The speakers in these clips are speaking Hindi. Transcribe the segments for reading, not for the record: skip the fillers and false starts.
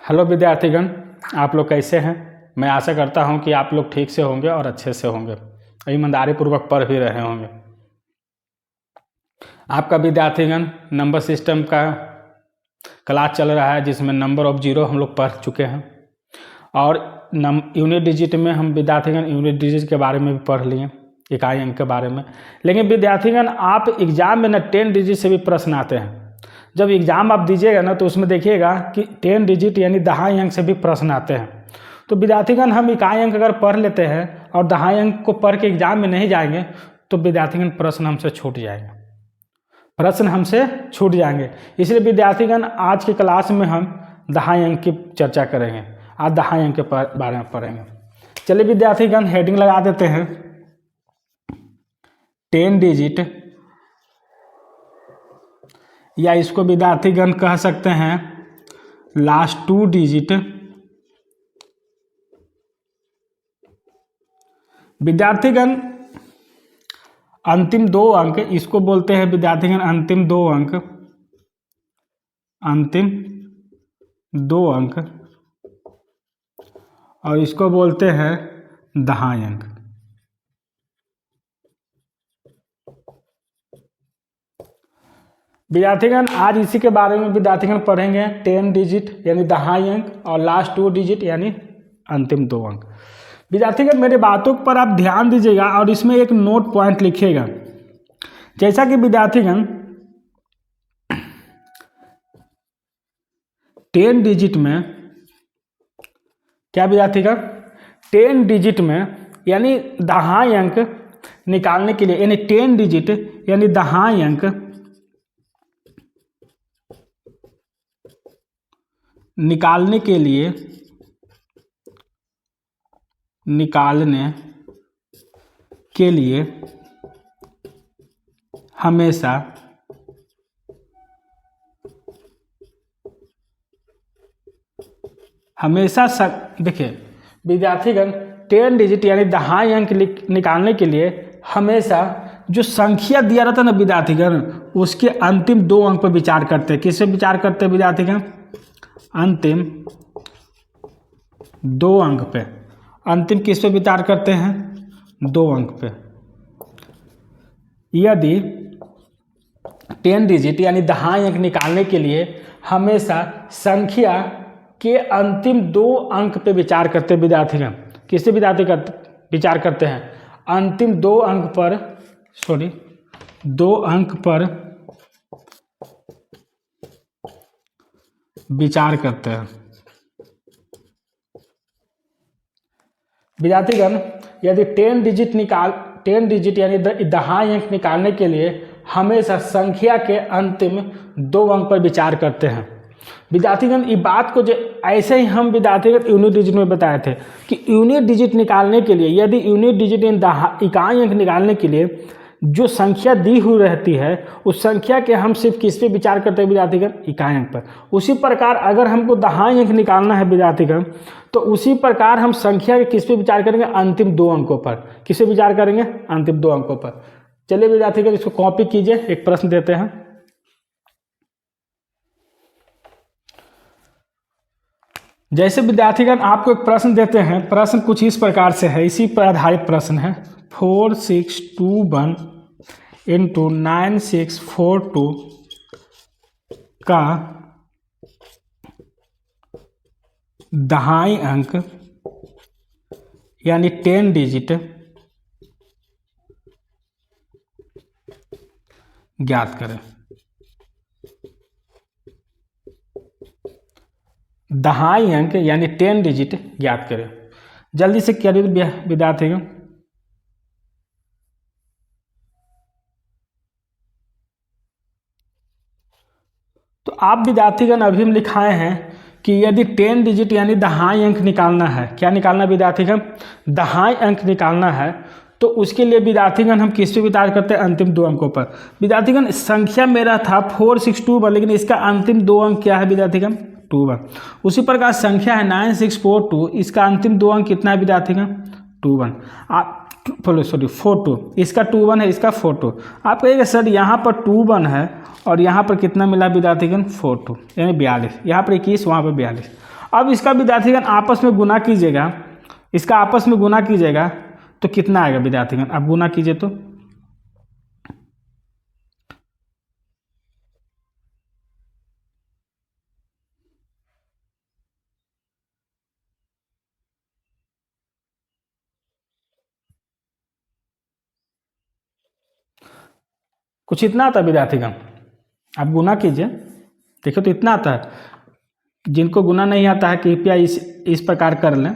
हेलो विद्यार्थीगण, आप लोग कैसे हैं। मैं आशा करता हूं कि आप लोग ठीक से होंगे और अच्छे से होंगे, ईमानदारी पूर्वक पढ़ भी रहे होंगे। आपका विद्यार्थीगण नंबर सिस्टम का क्लास चल रहा है, जिसमें नंबर ऑफ जीरो हम लोग पढ़ चुके हैं और यूनिट डिजिट में हम विद्यार्थीगण यूनिट डिजिट के बारे में भी पढ़ लिए, इकाई अंक के बारे में। लेकिन विद्यार्थीगण आप एग्जाम में 10 डिजिट से भी प्रश्न आते हैं। जब एग्ज़ाम आप दीजिएगा ना तो उसमें देखिएगा कि 10 डिजिट यानी दहाई अंक से भी प्रश्न आते हैं। तो विद्यार्थीगण हम इकाई अंक अगर पढ़ लेते हैं और दहाई अंक को पढ़ के एग्जाम में नहीं जाएंगे तो विद्यार्थीगण प्रश्न हमसे छूट जाएंगे। इसलिए विद्यार्थीगण आज की क्लास में हम दहाई अंक की चर्चा करेंगे। आज दहाई अंक के बारे में पढ़ेंगे। चलिए विद्यार्थीगण हेडिंग लगा देते हैं 10 डिजिट, या इसको विद्यार्थीगण कह सकते हैं लास्ट 2 डिजिट। विद्यार्थीगण अंतिम 2 अंक, इसको बोलते हैं विद्यार्थीगण अंतिम 2 अंक, और इसको बोलते हैं दहाई अंक। विद्यार्थीगण आज इसी के बारे में विद्यार्थीगण पढ़ेंगे 10 डिजिट यानी दहाई अंक और लास्ट 2 डिजिट यानी अंतिम 2 अंक। विद्यार्थीगण मेरे बातों पर आप ध्यान दीजिएगा और इसमें एक नोट पॉइंट लिखिएगा। जैसा कि विद्यार्थीगण 10 डिजिट में क्या विद्यार्थीगण 10 डिजिट में यानी दहाई अंक निकालने के लिए, यानी 10 डिजिट यानी दहाई अंक निकालने के लिए हमेशा देखिए विद्यार्थीगण 10 डिजिट यानी दहाई अंक निकालने के लिए हमेशा जो संख्या दिया रहता है ना विद्यार्थीगण, उसके अंतिम 2 अंक पर विचार करते हैं। किससे विचार करते हैं विद्यार्थीगण? अंतिम 2 अंक पे। अंतिम किस पे विचार करते हैं? 2 अंक पे। यदि 10 डिजिट यानी दहाई अंक निकालने के लिए हमेशा संख्या के अंतिम 2 अंक पे विचार करते हैं विद्यार्थीगण। किससे विचार करते हैं? अंतिम 2 अंक पर विचार करते हैं। विद्यार्थीगण यदि 10 डिजिट यानी दहाई अंक निकालने के लिए हमेशा संख्या के अंतिम 2 अंक पर विचार करते हैं। विद्यार्थीगण इस बात को जो ऐसे ही हम विद्यार्थीगण यूनिट डिजिट में बताए थे कि यूनिट डिजिट निकालने के लिए, यदि यूनिट डिजिट इकाई अंक निकालने के लिए जो संख्या दी हुई रहती है उस संख्या के हम सिर्फ किस पे विचार करते हैं विद्यार्थीगण? इकाई अंक पर। उसी प्रकार अगर हमको दहाई अंक निकालना है विद्यार्थीगण तो उसी प्रकार हम संख्या के किस पे विचार करेंगे? अंतिम 2 अंकों पर। किस पे विचार करेंगे? अंतिम 2 अंकों पर। चलिए विद्यार्थीगण इसको कॉपी कीजिए। एक प्रश्न देते हैं। जैसे विद्यार्थीगण आपको एक प्रश्न देते हैं, प्रश्न कुछ इस प्रकार से है, इसी पर आधारित प्रश्न है। 4621 इंटू 9642 का दहाई अंक यानी 10 डिजिट ज्ञात करें। दहाई अंक यानी 10 डिजिट ज्ञात करें। जल्दी से करिए विद्यार्थीगण। तो आप विद्यार्थीगण अभी हम लिखाए हैं कि यदि 10 डिजिट यानी दहाई अंक निकालना है, क्या निकालना विद्यार्थीगण? दहाई अंक निकालना है, तो उसके लिए विद्यार्थीगण हम किस पे विचार करते हैं? अंतिम 2 अंकों पर। विद्यार्थीगण संख्या मेरा था 4621, लेकिन इसका अंतिम 2 अंक क्या है विद्यार्थीगण? 21। उसी प्रकार संख्या है 9642, इसका अंतिम 2 अंक कितना है विद्यार्थीगण? 21। आप 42, इसका 21 है, इसका 42। आप कहिएगा सर यहाँ पर 21 है और यहाँ पर कितना मिला विद्यार्थीगण? 42 यानी 42। यहाँ पर 21, वहाँ पर 42। अब इसका विद्यार्थीगण आपस में गुना कीजिएगा, इसका आपस में गुना कीजिएगा तो कितना आएगा विद्यार्थीगण, आप गुना कीजिए तो कुछ इतना आता है विद्यार्थीगण, आप गुना कीजिए, देखो तो इतना आता है। जिनको गुना नहीं आता है कृपया इस प्रकार कर लें,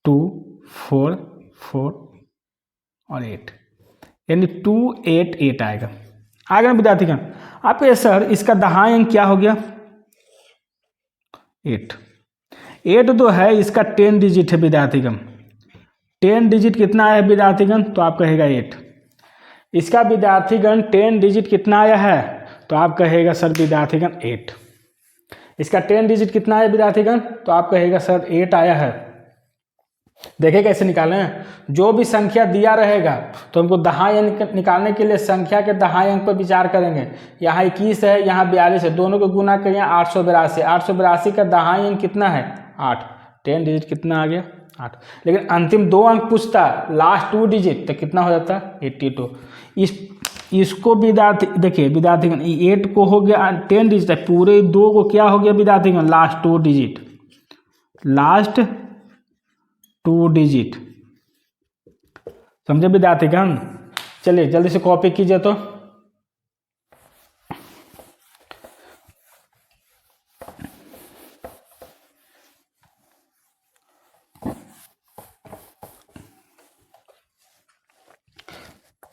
2 4 4 और 8, यानी 2 8 8 आएगा। आगे विद्यार्थीगण आपके सर इसका दहाई अंक क्या हो गया, 8। 8 तो है इसका 10 डिजिट है विद्यार्थीगण, 10 डिजिट कितना आया है विद्यार्थीगण, तो आप कहेगा 8। इसका विद्यार्थीगण 10 डिजिट कितना आया है, तो आप कहेगा सर विद्यार्थीगण 8। इसका 10 डिजिट कितना है विद्यार्थीगण, तो आप कहेगा सर 8 आया है। देखिए कैसे निकालें, जो भी संख्या दिया रहेगा तो हमको दहाई अंक निकालने के लिए संख्या के दहाई अंक पर विचार करेंगे। यहाँ 21 है, यहाँ 42 है, दोनों को गुना करिए 882। 882 का दहाई अंक कितना है, 8। 10 डिजिट कितना आ गया, 8। लेकिन अंतिम 2 अंक पूछता, लास्ट 2 डिजिट, तो कितना हो जाता, 82। इसको विद्यार्थी देखिए विद्यार्थीगण 8 को हो गया 10 डिजिट है, पूरे 2 को क्या हो गया विद्यार्थीगण, लास्ट 2 डिजिट, लास्ट 2 डिजिट, समझे विद्यार्थीगण। चलिए जल्दी से कॉपी कीजिए तो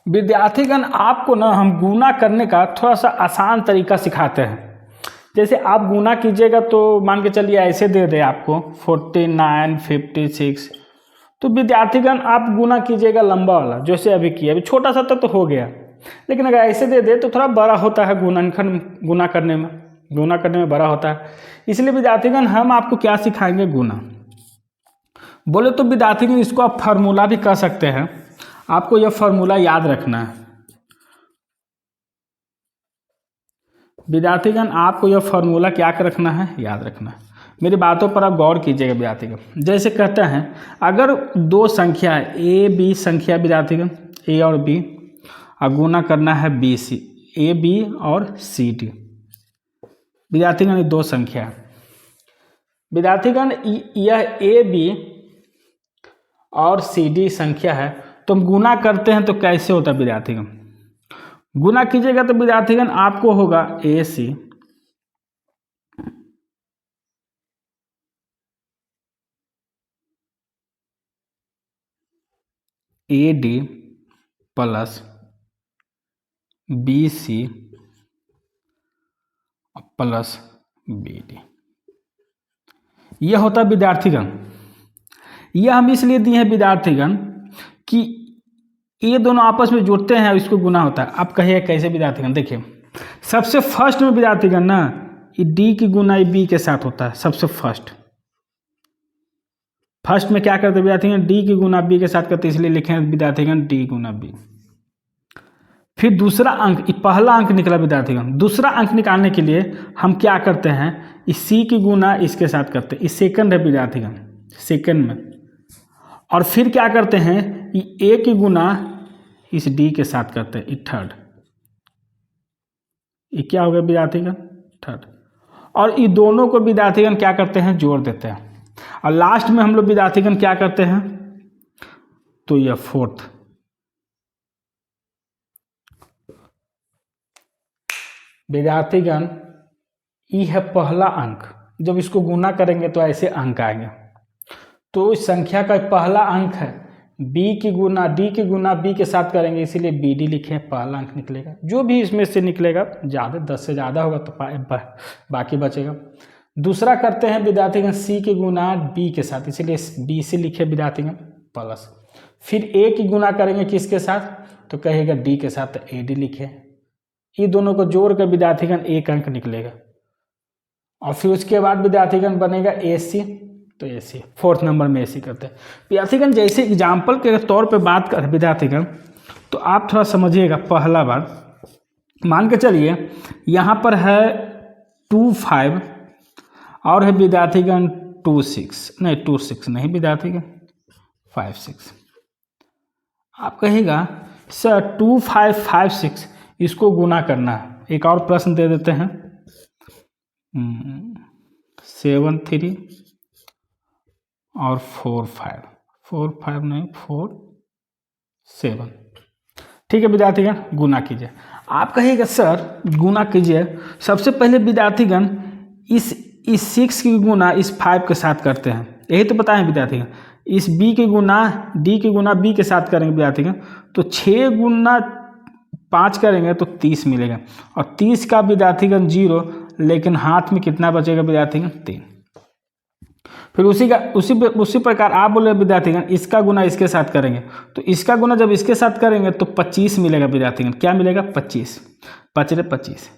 विद्यार्थीगण आपको ना हम गुना करने का थोड़ा सा आसान तरीका सिखाते हैं। जैसे आप गुना कीजिएगा तो मान के चलिए ऐसे दे दे आपको 49 56, तो विद्यार्थीगण आप गुना कीजिएगा लंबा वाला, जैसे अभी किया, अभी छोटा सा तो हो गया, लेकिन अगर ऐसे दे दे तो थोड़ा बड़ा होता है, गुना करने में बड़ा होता है। इसलिए विद्यार्थीगण हम आपको क्या सिखाएंगे, गुना। बोले तो विद्यार्थीगण इसको आप फार्मूला भी कर सकते हैं, आपको यह फार्मूला याद रखना है विद्यार्थीगण, आपको यह फार्मूला क्या रखना है, याद रखना है। मेरी बातों पर आप गौर कीजिएगा विद्यार्थीगण। जैसे कहते हैं अगर 2 संख्या है, ए बी संख्या विद्यार्थीगण, ए और बी, और गुना करना है बी सी, ए बी और सी डी विद्यार्थीगण, ये 2 संख्या है विद्यार्थीगण। यह ए बी और सी डी संख्या है, तो हम गुना करते हैं तो कैसे होता है विद्यार्थीगण, गुना कीजिएगा तो विद्यार्थीगण आपको होगा A C A D plus B C plus B D, यह होता है विद्यार्थीगण। यह हम इसलिए दिए हैं विद्यार्थीगण कि ये दोनों आपस में जुड़ते हैं, इसको गुना होता है। आप कहिए कैसे विद्यार्थीगण, देखिए सबसे फर्स्ट में विद्यार्थीगण ना ये डी की गुना बी के साथ होता है, सबसे फर्स्ट में क्या करते हैं विद्यार्थीगण, डी की गुना बी के साथ करते, इसलिए लिखे हैं विद्यार्थीगण डी गुना बी। फिर दूसरा अंक, पहला अंक निकला विद्यार्थीगण, दूसरा अंक निकालने के लिए हम क्या करते हैं, इस सी की गुना इसके साथ करते हैं, इस सेकंड है विद्यार्थीगण, सेकंड में। और फिर क्या करते हैं, ए की गुना इस डी के साथ करते हैं, थर्ड, ये क्या हो गया विद्यार्थीगण, थर्ड। और ये दोनों को विद्यार्थीगण क्या करते हैं, जोड़ देते हैं, और लास्ट में हम लोग विद्यार्थीगण क्या करते हैं, तो यह फोर्थ। विद्यार्थीगण ये है पहला अंक, जब इसको गुना करेंगे तो ऐसे अंक आएंगे। तो इस संख्या का पहला अंक है, b की गुना डी की गुना b के साथ करेंगे, इसीलिए बी डी लिखे, पहला अंक निकलेगा। जो भी इसमें से निकलेगा, ज़्यादा 10 से ज़्यादा होगा तो बाकी बचेगा। दूसरा करते हैं विद्यार्थीगण c की गुना b के साथ, इसीलिए बी सी लिखे विद्यार्थीगण प्लस। फिर a की गुना करेंगे किसके साथ, तो कहेगा d के साथ, तो ए डी लिखे। ये दोनों को जोड़ कर विद्यार्थीगण एक अंक निकलेगा। और फिर उसके बाद विद्यार्थीगण बनेगा ए सी, तो ए सी फोर्थ नंबर में ए सी करते हैं विद्यार्थीगण। जैसे एग्जाम्पल के तौर पे बात करें विद्यार्थीगण, तो आप थोड़ा समझिएगा। पहला बार मान के चलिए यहाँ पर है 2 5 और है विद्यार्थीगण 2 6 नहीं विद्यार्थीगण 5 6। आप कहेगा सर 2 5 5 6 इसको गुना करना है। एक और प्रश्न दे देते हैं 7 3 और 4 5 4 5 नहीं 4 7। ठीक है विद्यार्थीगण गुना कीजिए। आप कहिएगा सर गुना कीजिए, सबसे पहले विद्यार्थीगण इस 6 की गुना इस 5 के साथ करते हैं, यही तो बताएं विद्यार्थीगण। इस b की गुना d की गुना b के साथ करेंगे विद्यार्थीगण, तो 6 गुना 5 करेंगे तो 30 मिलेगा, और 30 का विद्यार्थीगण 0, लेकिन हाथ में कितना बचेगा विद्यार्थीगण 3। फिर उसी प्रकार आप बोले विद्यार्थीगण इसका गुना इसके साथ करेंगे, तो इसका गुना जब इसके साथ करेंगे तो 25 मिलेगा विद्यार्थीगण। क्या मिलेगा 25, 25।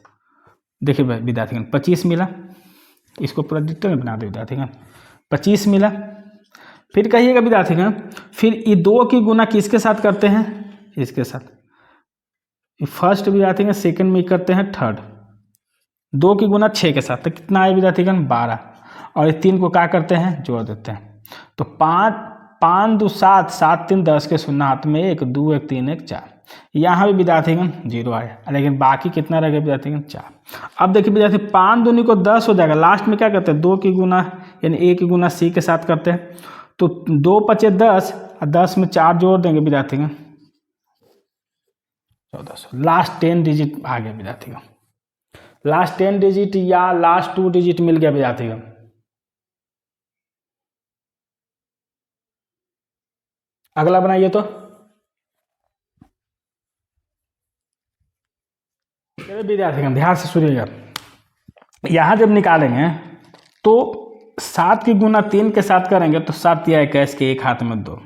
देखिए भाई विद्यार्थीगण 25 मिला, इसको पूरा डिटेल में बना दे विद्यार्थीगण, 25 मिला। फिर कहिएगा विद्यार्थीगण फिर ये 2 की गुना किसके साथ करते हैं, इसके साथ। फर्स्ट विद्यार्थीगण सेकंड में करते हैं थर्ड, 2 की गुना 6 के साथ, तो कितना आया विद्यार्थीगण 12, और ये 3 को क्या करते हैं जोड़ देते हैं, तो 5 2 7 7 3 10 के शून्य हाथ में 1 2 1 3 1 4। यहाँ भी विद्यार्थीगण 0 आया, लेकिन बाकी कितना रह गया विद्यार्थीगण 4। अब देखिए विद्यार्थी 5 दूनी को 10 हो जाएगा, लास्ट में क्या करते हैं 2 की गुना यानी 1 की गुना सी के साथ करते हैं, तो 2 5 10 और 10 में 4 जोड़ देंगे विद्यार्थीगण 1400। लास्ट 10 डिजिट आ गया विद्यार्थीगण, लास्ट 10 डिजिट या लास्ट 2 डिजिट मिल गया विद्यार्थीगण। अगला बनाइए तो विद्यार्थीगण ध्यान से सुनिएगा, यहां जब निकालेंगे तो 7 की गुना 3 के साथ करेंगे तो 7 या 21 के एक हाथ में 2,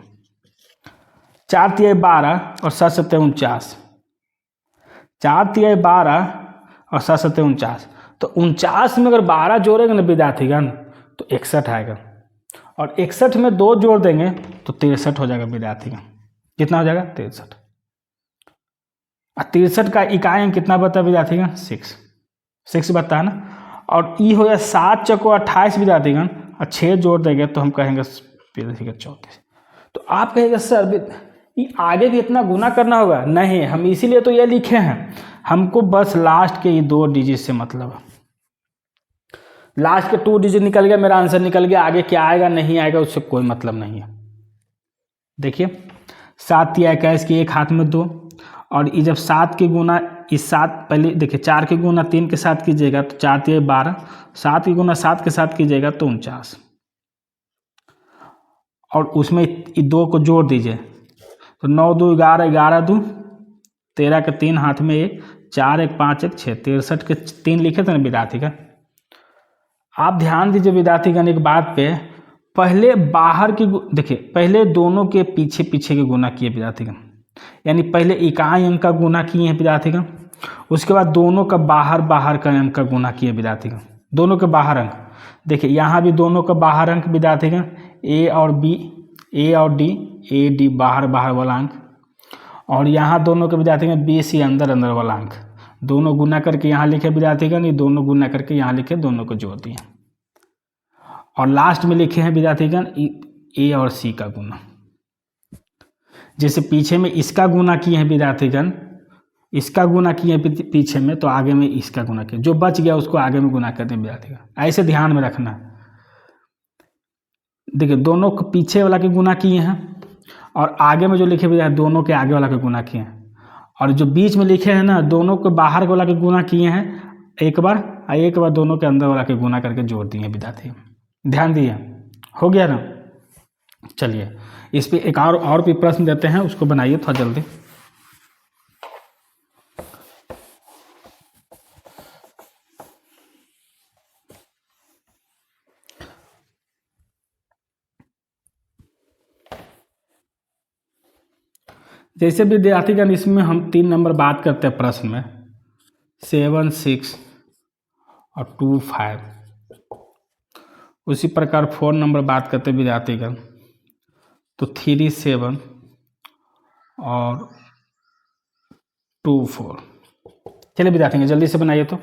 4 तिया 12 और 7 7 49, 4 तिया 12 और 7 7 49, तो 49 में अगर 12 जोड़ेंगे ना विद्यार्थीगण तो 61 आएगा, और 61 में 2 जोड़ देंगे तो 63 हो जाएगा विद्यार्थीगण। कितना हो जाएगा 63, और 63 का इकाई अंक कितना बता विद्यार्थीगण 6 बता है ना। और ई हो गया 7 चको 28 विद्यार्थीगण, और 6 जोड़ देंगे तो हम कहेंगे 34। तो आप कहेंगे सर ये आगे भी इतना गुना करना होगा, नहीं हम इसीलिए तो ये लिखे हैं, हमको बस लास्ट के ये 2 डिजिट से मतलब है। लास्ट के 2 डिजिट निकल गया, मेरा आंसर निकल गया, आगे क्या आएगा नहीं आएगा उससे कोई मतलब नहीं है। देखिए 7 या 21 की एक हाथ में 2, और ये जब 7 की गुना इस 7 पहले देखिए 4 की गुना 3 के साथ कीजिएगा तो 4 तिया 12, 7 की गुना 7 के साथ कीजिएगा तो 49, और उसमें 2 को जोड़ दीजिए तो 9 2 11 11 2 13 के 3 हाथ में 1, 4 1 5 1 6, 63 के 3 लिखे थे ना विद्यार्थीगण। आप ध्यान दीजिए विद्यार्थीगण एक बात पे, पहले बाहर की देखिए पहले दोनों के पीछे पीछे के गुना किए विद्यार्थीगण, यानी पहले इकाई अंक का गुना किए हैं विद्यार्थीगण, उसके बाद दोनों का बाहर का अंक का गुना किए विद्यार्थीगण, दोनों के बाहर अंक। देखिए यहाँ भी दोनों का बाहर अंक विद्यार्थीगण ए और बी, ए और डी, ए डी बाहर वाला अंक, और यहाँ दोनों के विद्यार्थीगण बी सी अंदर वाला अंक, दोनों गुना करके यहाँ लिखे विद्यार्थीगण, ये दोनों गुना करके यहाँ लिखे, दोनों को जोड़ दिए, और लास्ट में लिखे हैं विद्यार्थीगण ए और सी का गुना। जैसे पीछे में इसका गुना किए हैं विद्यार्थीगण, इसका गुना किए हैं पीछे में, तो आगे में इसका गुना किए, जो बच गया उसको आगे में गुना करते हैं विद्यार्थीगण, ऐसे ध्यान में रखना। देखिए दोनों को पीछे वाला के गुना किए हैं, और आगे में जो लिखे हुए हैं दोनों के आगे वाला के गुना किए हैं, और जो बीच में लिखे हैं ना दोनों के बाहर वाला के गुना किए हैं एक बार दोनों के अंदर वाला के गुना करके जोड़ दिए विद्यार्थी। ध्यान दिए, हो गया ना। चलिए इस पे एक और भी प्रश्न देते हैं, उसको बनाइए थोड़ा जल्दी। जैसे विद्यार्थीगण इसमें हम 3 नंबर बात करते हैं प्रश्न में, 7 6 और 2 5, उसी प्रकार 4 नंबर बात करते हैं विद्यार्थीगण, तो 3 7 और 2 4। चलिए विद्यार्थीगण जल्दी से बनाइए तो।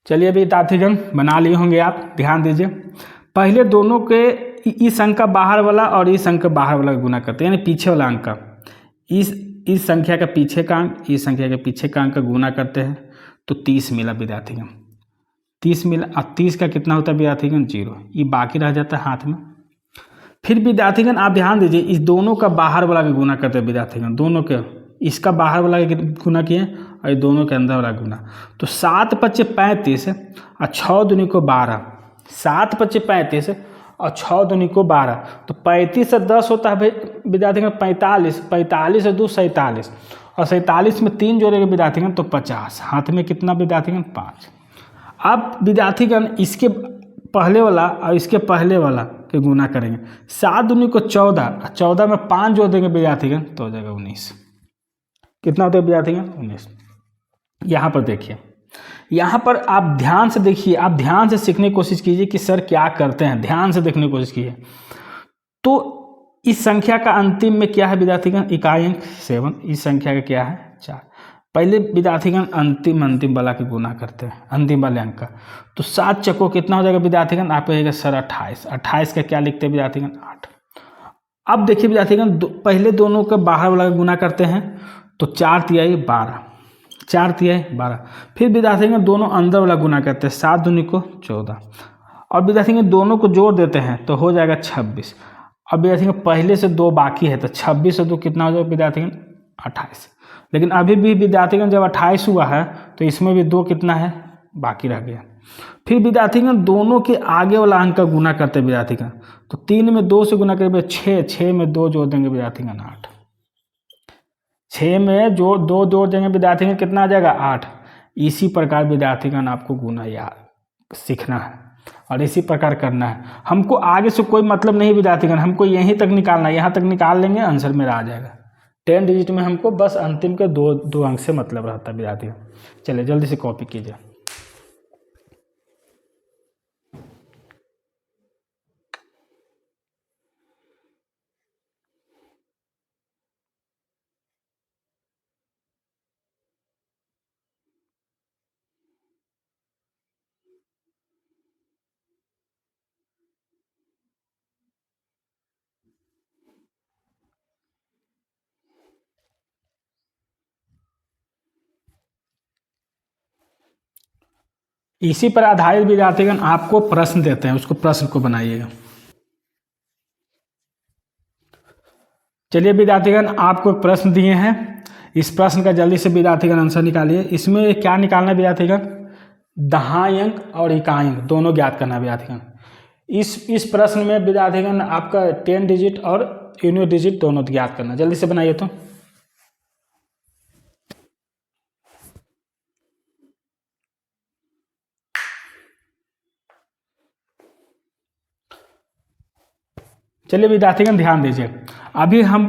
चलिए अभी विद्यार्थीगण बना लिए होंगे आप, ध्यान दीजिए। पहले दोनों के इस अंक का बाहर वाला और इस अंक का बाहर वाला गुना करते हैं, यानी पीछे वाला अंक का इस संख्या का पीछे का अंक इस संख्या के पीछे का अंक का गुना करते हैं तो 30 मिला विद्यार्थीगण, 30 मिला। अब 30 का कितना होता है विद्यार्थीगण 0, ये बाकी रह जाता है हाथ में। फिर विद्यार्थीगण आप ध्यान दीजिए, इस दोनों का बाहर वाला भी गुना करते हैं विद्यार्थीगण, दोनों के इसका बाहर वाला गुना किए और ये दोनों के अंदर वाला गुना। तो 7 पच्चे 35 और 6 दूनी को 12, 7 पच्चे 35 और 6 दूनी को 12, तो 35 से 10 होता है विद्यार्थीगण 45, 45 से 2 47 और 47 में 3 जोड़ेंगे विद्यार्थीगण तो 50, हाथ में कितना विद्यार्थीगण 5। अब विद्यार्थीगण इसके पहले वाला और इसके पहले वाला के गुना करेंगे, 7 दूनी को 14 और 14 में 5 जोड़ देंगे विद्यार्थीगण तो हो जाएगा 19। कितना होता है विद्यार्थीगण 19। यहाँ पर देखिए, यहाँ पर आप ध्यान से देखिए, आप ध्यान से सीखने की कोशिश कीजिए कि सर क्या करते हैं, ध्यान से देखने की कोशिश कीजिए। तो इस संख्या का अंतिम में क्या है विद्यार्थीगण, इकाई अंक 7, इस संख्या का क्या है 4। पहले विद्यार्थीगण अंतिम वाला के गुना करते हैं, अंतिम वाले अंक का। तो 7 चक्कों कितना हो जाएगा विद्यार्थीगण, आप कहिएगा सर 28, 28 का क्या लिखते हैं विद्यार्थीगण 8। अब देखिए विद्यार्थीगण पहले दोनों का बाहर वाला का गुना करते हैं तो 4 तिहाई 12, 4 तिहाई 12। फिर विद्यार्थीगण दोनों अंदर वाला गुना करते हैं, 7 दूनी को 14 और विद्यार्थीगण दोनों को जोड़ देते हैं तो हो जाएगा 26। अब विद्यार्थीगण पहले से 2 बाकी है तो 26 से 2 कितना हो जाएगा विद्यार्थीगण 28। लेकिन अभी भी विद्यार्थीगण जब 28 हुआ है तो इसमें भी 2 कितना है बाकी रह गया। फिर विद्यार्थीगण दोनों के आगे वाला अंक का गुना करते हैं विद्यार्थीगण, तो 3 में 2 से गुना करेंगे 6, 6 में 2 जोड़ देंगे विद्यार्थीगण 8, 6 में जो 2 जोड़ देंगे विद्यार्थीगण कितना आ जाएगा 8। इसी प्रकार विद्यार्थीगण आपको गुना याद सीखना है और इसी प्रकार करना है। हमको आगे से कोई मतलब नहीं विद्यार्थीगण, हमको यहीं तक निकालना है, यहाँ तक निकाल लेंगे आंसर मेरा आ जाएगा। 10 डिजिट में हमको बस अंतिम के दो अंक से मतलब रहता है विद्यार्थीगण। चलिए जल्दी से कॉपी कीजिए। इसी पर आधारित विद्यार्थीगण आपको प्रश्न देते हैं, उसको प्रश्न को बनाइएगा। चलिए विद्यार्थीगण आपको एक प्रश्न दिए हैं, इस प्रश्न का जल्दी से विद्यार्थीगण आंसर निकालिए। इसमें क्या निकालना है विद्यार्थीगण, दहाई अंक और इकाई अंक दोनों ज्ञात करना है विद्यार्थीगण। इस प्रश्न में विद्यार्थीगण आपका 10 डिजिट और यूनिट डिजिट दोनों ज्ञात करना। जल्दी से बनाइए। तो चलिए विद्यार्थीगण ध्यान दीजिए, अभी हम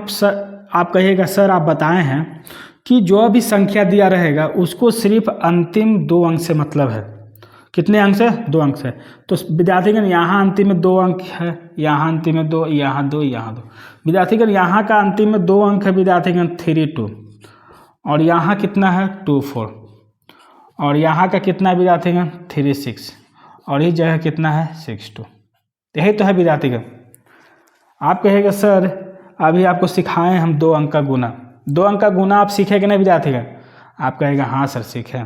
आप कहिएगा सर आप बताए हैं कि जो भी संख्या दिया रहेगा उसको सिर्फ अंतिम 2 अंक से मतलब है। कितने अंक से, 2 अंक से। तो विद्यार्थीगण यहाँ अंतिम में 2 अंक है, यहाँ अंतिम में 2, यहाँ 2, यहाँ 2। विद्यार्थीगण यहाँ का अंतिम में 2 अंक है विद्यार्थीगण 3 2 और यहाँ कितना है 2 4 और यहाँ का कितना है विद्यार्थीगण 3 6 और इस जगह कितना है 6 2। यही तो है विद्यार्थीगण। आप कहेगा सर अभी आपको सिखाएं हम 2 अंक का गुना, 2 अंक का गुना आप सीखेंगे ना विद्यार्थीगण। आप कहेगा हाँ सर सीखे।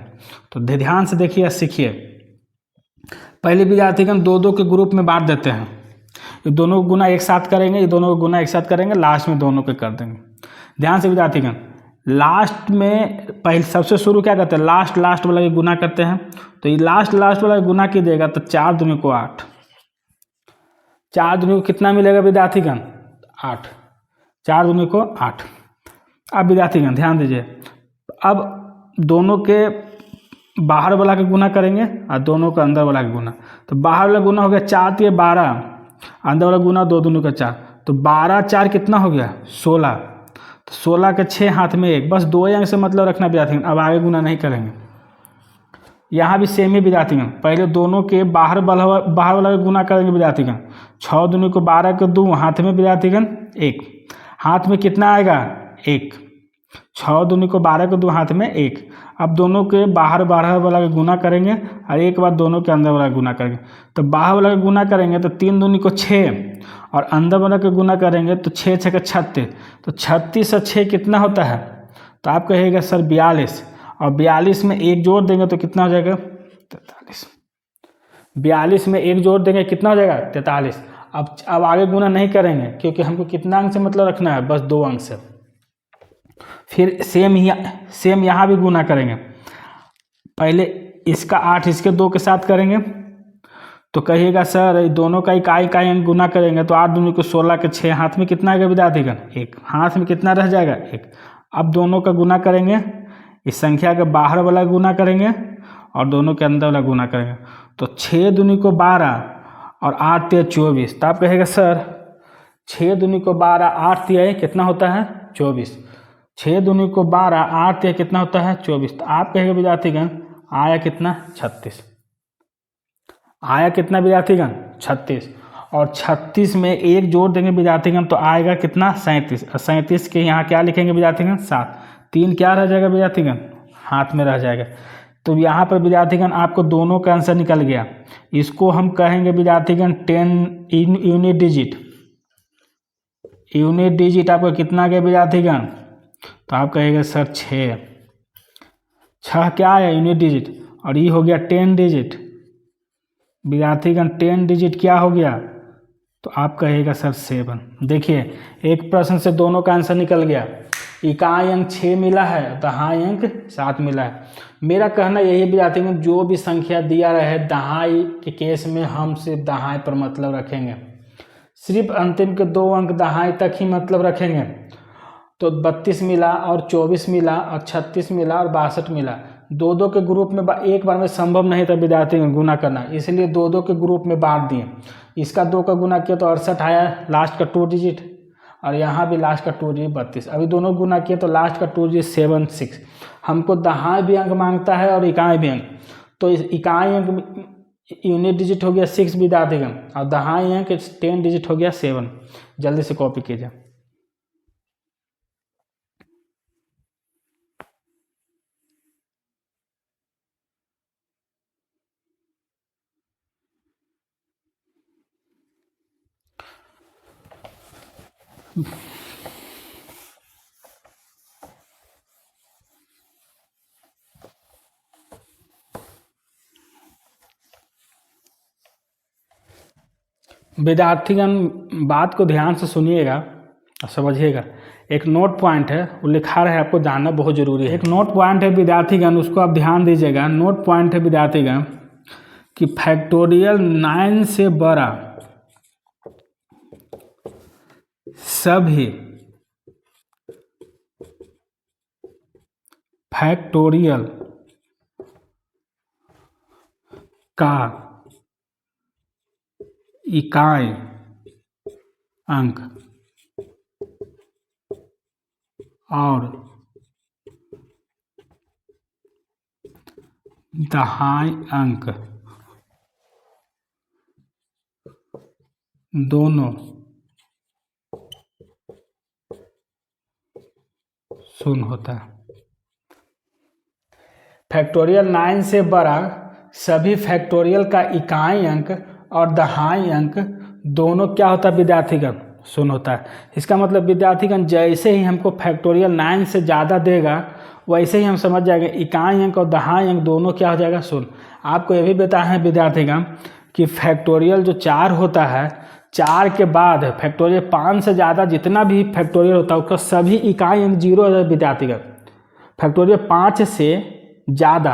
तो ध्यान से देखिए सीखिए। पहले विद्यार्थीगण 2-2 के ग्रुप में बांट देते हैं, ये दोनों को गुना एक साथ करेंगे, ये दोनों को गुना एक साथ करेंगे, लास्ट में दोनों के कर देंगे। ध्यान से विद्यार्थीगण लास्ट में पहले सबसे शुरू क्या करते हैं, लास्ट वाला के गुना करते हैं। तो ये लास्ट वाला गुना कीजिएगा तो 4 दूनी को 8, 4 दूनी को कितना मिलेगा विद्यार्थीगण 8, 4 दूनी को 8। अब विद्यार्थीगण ध्यान दीजिए, अब दोनों के बाहर वाला का गुना करेंगे और दोनों का अंदर वाला का गुना। तो बाहर वाला गुना हो गया 4 3 12, अंदर वाला गुना 2 दूनी का 4, तो 12 4 कितना हो गया 16। तो 16 के 6 हाथ में 1, बस 2 अंक से मतलब रखना विद्यार्थीगण, अब आगे गुना नहीं करेंगे। यहाँ भी सेम ही विद्यार्थीगण, पहले दोनों के बाहर वाला गुना करेंगे विद्यार्थीगण। 6 दूनी को 12 के 2, हाथ में विद्यार्थीगण 1, हाथ में कितना आएगा 1, 6 दूनी को 12 के 2, हाथ में 1 अब दोनों के बाहर बाहर वाला का गुना करेंगे और एक बार दोनों के अंदर वाला गुना करेंगे। तो बाहर वाला का गुना करेंगे तो 3 दूनी को 6 और अंदर वाला का गुना करेंगे तो 6 6 का 36। तो 36 और 6 कितना होता है? तो आप कहिएगा सर 42, और 42 में एक जोड़ देंगे तो कितना हो जाएगा? 43। 42 में एक जोड़ देंगे कितना हो जाएगा? 43। अब आगे गुना नहीं करेंगे क्योंकि हमको कितना अंक से मतलब रखना है? बस 2 अंक से। फिर सेम यहाँ भी गुना करेंगे। पहले इसका 8 इसके 2 के साथ करेंगे तो कहिएगा सर दोनों का इकाई अंक गुना करेंगे तो 8 दूनी को 16 के 6, हाथ में कितना आएगा विद्यार्थीगण? 1। हाथ में कितना रह जाएगा? 1। अब दोनों का गुना करेंगे, इस संख्या के बाहर वाला गुना करेंगे और दोनों के अंदर वाला गुना करेंगे। तो 6 दूनी को 12 और 8 तिया 24। तो आप कहेगा सर 6 दूनी को 12 8 तिया कितना होता है? 24। 6 दूनी को 12 8 तिया कितना होता है? 24। तो आप कहेगा विद्यार्थीगण आया कितना? 36। आया कितना विद्यार्थीगण? 36। और 36 में एक जोड़ देंगे विद्यार्थीगण तो आएगा कितना? 37। और 37 के यहाँ क्या लिखेंगे विद्यार्थीगण? 7। 3 क्या रह जाएगा विद्यार्थीगण? हाथ में रह जाएगा। तो यहाँ पर विद्यार्थीगण आपको दोनों का आंसर निकल गया। इसको हम कहेंगे विद्यार्थीगण 10 यूनिट डिजिट। यूनिट डिजिट आपका कितना गया विद्यार्थीगण? तो आप कहेंगे सर 6। 6 क्या है? Unit digit. और ये हो गया 10 डिजिट। विद्यार्थीगण 10 डिजिट क्या हो गया? तो आप कहेगा सर 7। देखिए एक प्रश्न से दोनों का आंसर निकल गया। इकाई अंक 6 मिला है, दहाई अंक 7 मिला है। मेरा कहना यही विद्यार्थीगण जो भी संख्या दिया रहे दहाई के केस में हम सिर्फ दहाई पर मतलब रखेंगे, सिर्फ अंतिम के 2 अंक दहाई तक ही मतलब रखेंगे। तो 32 मिला और 24 मिला और 36 मिला और 62 मिला। 2 के ग्रुप में एक बार में संभव नहीं था विद्यार्थी में गुना करना, इसलिए 2 के ग्रुप में बांट दिए। इसका 2 का गुना किया तो 68 आया, लास्ट का 2 डिजिट, और यहाँ भी लास्ट का 2 डिजिट 32। अभी दोनों गुना किए तो लास्ट का 2 डिजिट 7 6। हमको दहाई भी अंक मांगता है और इकाई भी अंक। तो इस इकाई अंक यूनिट डिजिट हो गया 6 विद्यार्थीगण और दहाई अंक 10 डिजिट हो गया 7। जल्दी से कॉपी कीजिए। विद्यार्थीगण बात को ध्यान से सुनिएगा और समझिएगा। एक नोट पॉइंट है, वो लिखा रहा है, आपको जानना बहुत जरूरी है। एक नोट पॉइंट है विद्यार्थीगण, उसको आप ध्यान दीजिएगा। नोट पॉइंट है विद्यार्थीगण कि फैक्टोरियल 9 से बड़ा सभी फैक्टोरियल का इकाई अंक और दहाई अंक दोनों शून्य होता है। फैक्टोरियल 9 से बड़ा सभी फैक्टोरियल का इकाई अंक और दहाई अंक दोनों क्या होता है विद्यार्थीगण? शून्य होता है। इसका मतलब विद्यार्थीगण जैसे ही हमको फैक्टोरियल 9 से ज़्यादा देगा वैसे ही हम समझ जाएंगे इकाई अंक और दहाई अंक दोनों क्या हो जाएगा? शून्य। आपको ये भी बताया है विद्यार्थीगण कि फैक्टोरियल जो 4 होता है, 4 के बाद फैक्टोरियल 5 से ज़्यादा जितना भी फैक्टोरियल होता है उसका सभी इकाई अंक 0 हो जाए विद्यार्थीगण। फैक्टोरियल 5 से ज़्यादा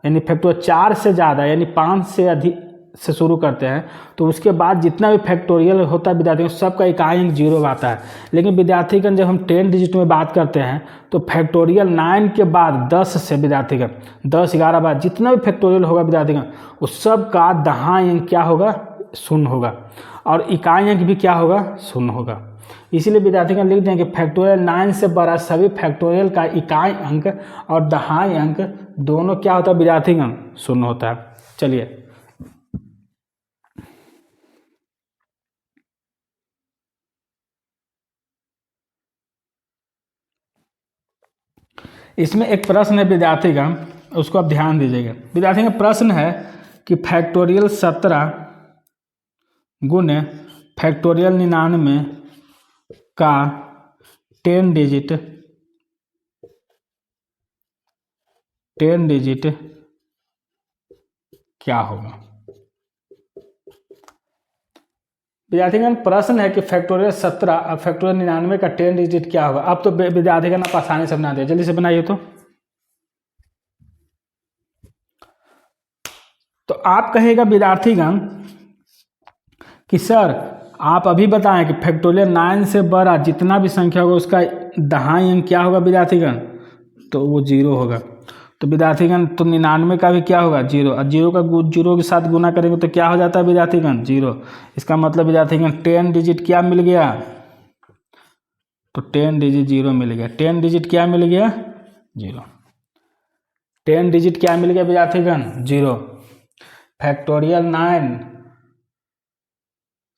यानी फैक्टोरियल 4 से ज़्यादा यानी 5 से अधिक से शुरू करते हैं तो उसके बाद जितना भी फैक्टोरियल होता है विद्यार्थी सबका इकाई अंक 0 आता है। लेकिन विद्यार्थीगण जब हम 10 डिजिट में बात करते हैं तो फैक्टोरियल 9 के बाद 10 से विद्यार्थीगण 10 11 बाद जितना भी फैक्टोरियल होगा विद्यार्थीगण उस सब का दहाई अंक क्या होगा? शून्य होगा और इकाई अंक भी क्या होगा? शून्य होगा। इसीलिए विद्यार्थीगण लिख दें कि फैक्टोरियल 9 से बड़ा सभी फैक्टोरियल का इकाई अंक और दहाई अंक दोनों क्या होता है विद्यार्थीगण? शून्य होता है। चलिए इसमें एक प्रश्न है विद्यार्थीगण, उसको आप ध्यान दीजिएगा। विद्यार्थीगण प्रश्न है कि फैक्टोरियल 17 गुने फैक्टोरियल 99 का 10 डिजिट क्या होगा। विद्यार्थीगण प्रश्न है कि फैक्टोरियल 17 और फैक्टोरियल 99 का 10 डिजिट क्या होगा। अब तो विद्यार्थीगण आप आसानी से बना दिया, जल्दी से बनाइए। तो आप कहेगा विद्यार्थीगण कि सर आप अभी बताएं कि फैक्टोरियल 9 से बड़ा जितना भी संख्या होगा उसका दहाई अंक क्या होगा विद्यार्थीगण, तो वो 0 होगा। तो विद्यार्थीगण तो 99 का भी क्या होगा 0, और 0 का 0 के साथ गुना करेंगे तो क्या हो जाता है विद्यार्थीगण 0। इसका मतलब विद्यार्थीगण 10 डिजिट क्या मिल गया, तो 10 डिजिट 0 मिल गया। 10 डिजिट क्या मिल गया 0। 10 डिजिट क्या मिल गया विद्यार्थीगण 0। फैक्टोरियल 9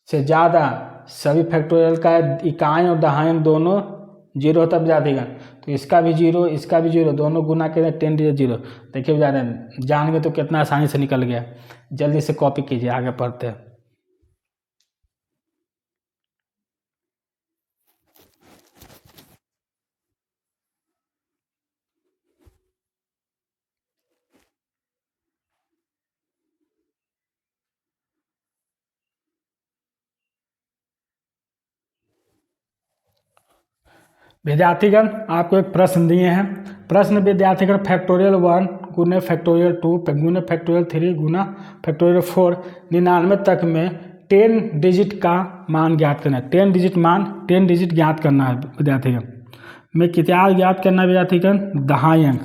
से ज़्यादा सभी फैक्टोरियल का इकाई और दहाई दोनों 0 होता है विद्यार्थीगण। तो इसका भी 0, इसका भी 0, दोनों गुना के 10 डिजिट 0। देखिए विद्यार्थी जान गए तो कितना आसानी से निकल गया। जल्दी से कॉपी कीजिए, आगे पढ़ते हैं। विद्यार्थीगण आपको एक प्रश्न दिए हैं। प्रश्न विद्यार्थीगण फैक्टोरियल 1 गुने फैक्टोरियल 2 गुने फैक्टोरियल 3 गुना फैक्टोरियल 4 99 तक में 10 डिजिट का मान ज्ञात करना है। 10 डिजिट ज्ञात करना है विद्यार्थीगण। में क्या ज्ञात करना है विद्यार्थीगण, दहाई अंक।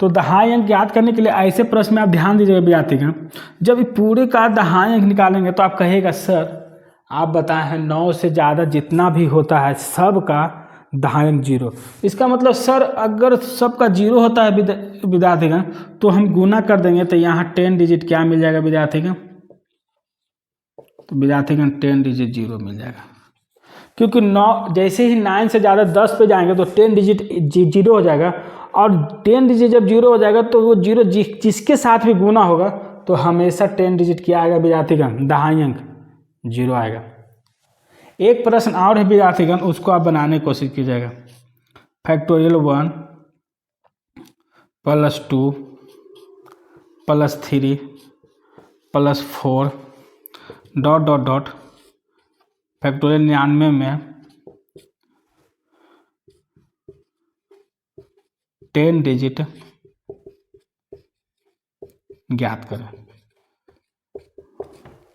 तो दहाई अंक ज्ञात करने के लिए ऐसे प्रश्न में आप ध्यान दीजिएगा विद्यार्थीगण, जब पूरे का दहाई अंक निकालेंगे तो आप कहेगा सर आप बताए हैं 9 से ज़्यादा जितना भी होता है सब का दहाई अंक 0। इसका मतलब सर अगर सबका 0 होता है विद्यार्थीगण तो हम गुना कर देंगे तो यहाँ 10 डिजिट क्या मिल जाएगा विद्यार्थीगण, तो विद्यार्थीगण 10 डिजिट 0 मिल जाएगा। क्योंकि 9 जैसे ही 9 से ज़्यादा 10 पे जाएंगे तो 10 डिजिट 0 हो जाएगा, और 10 डिजिट जब 0 हो जाएगा तो वो 0 जिसके साथ भी गुना होगा तो हमेशा 10 डिजिट क्या आएगा विद्यार्थीगण, दहाई अंक 0 आएगा। एक प्रश्न और है विद्यार्थीगण, उसको आप बनाने की कोशिश कीजिएगा। फैक्टोरियल 1 + 2 + 3 + 4 ... फैक्टोरियल 99 में 10 डिजिट ज्ञात करें।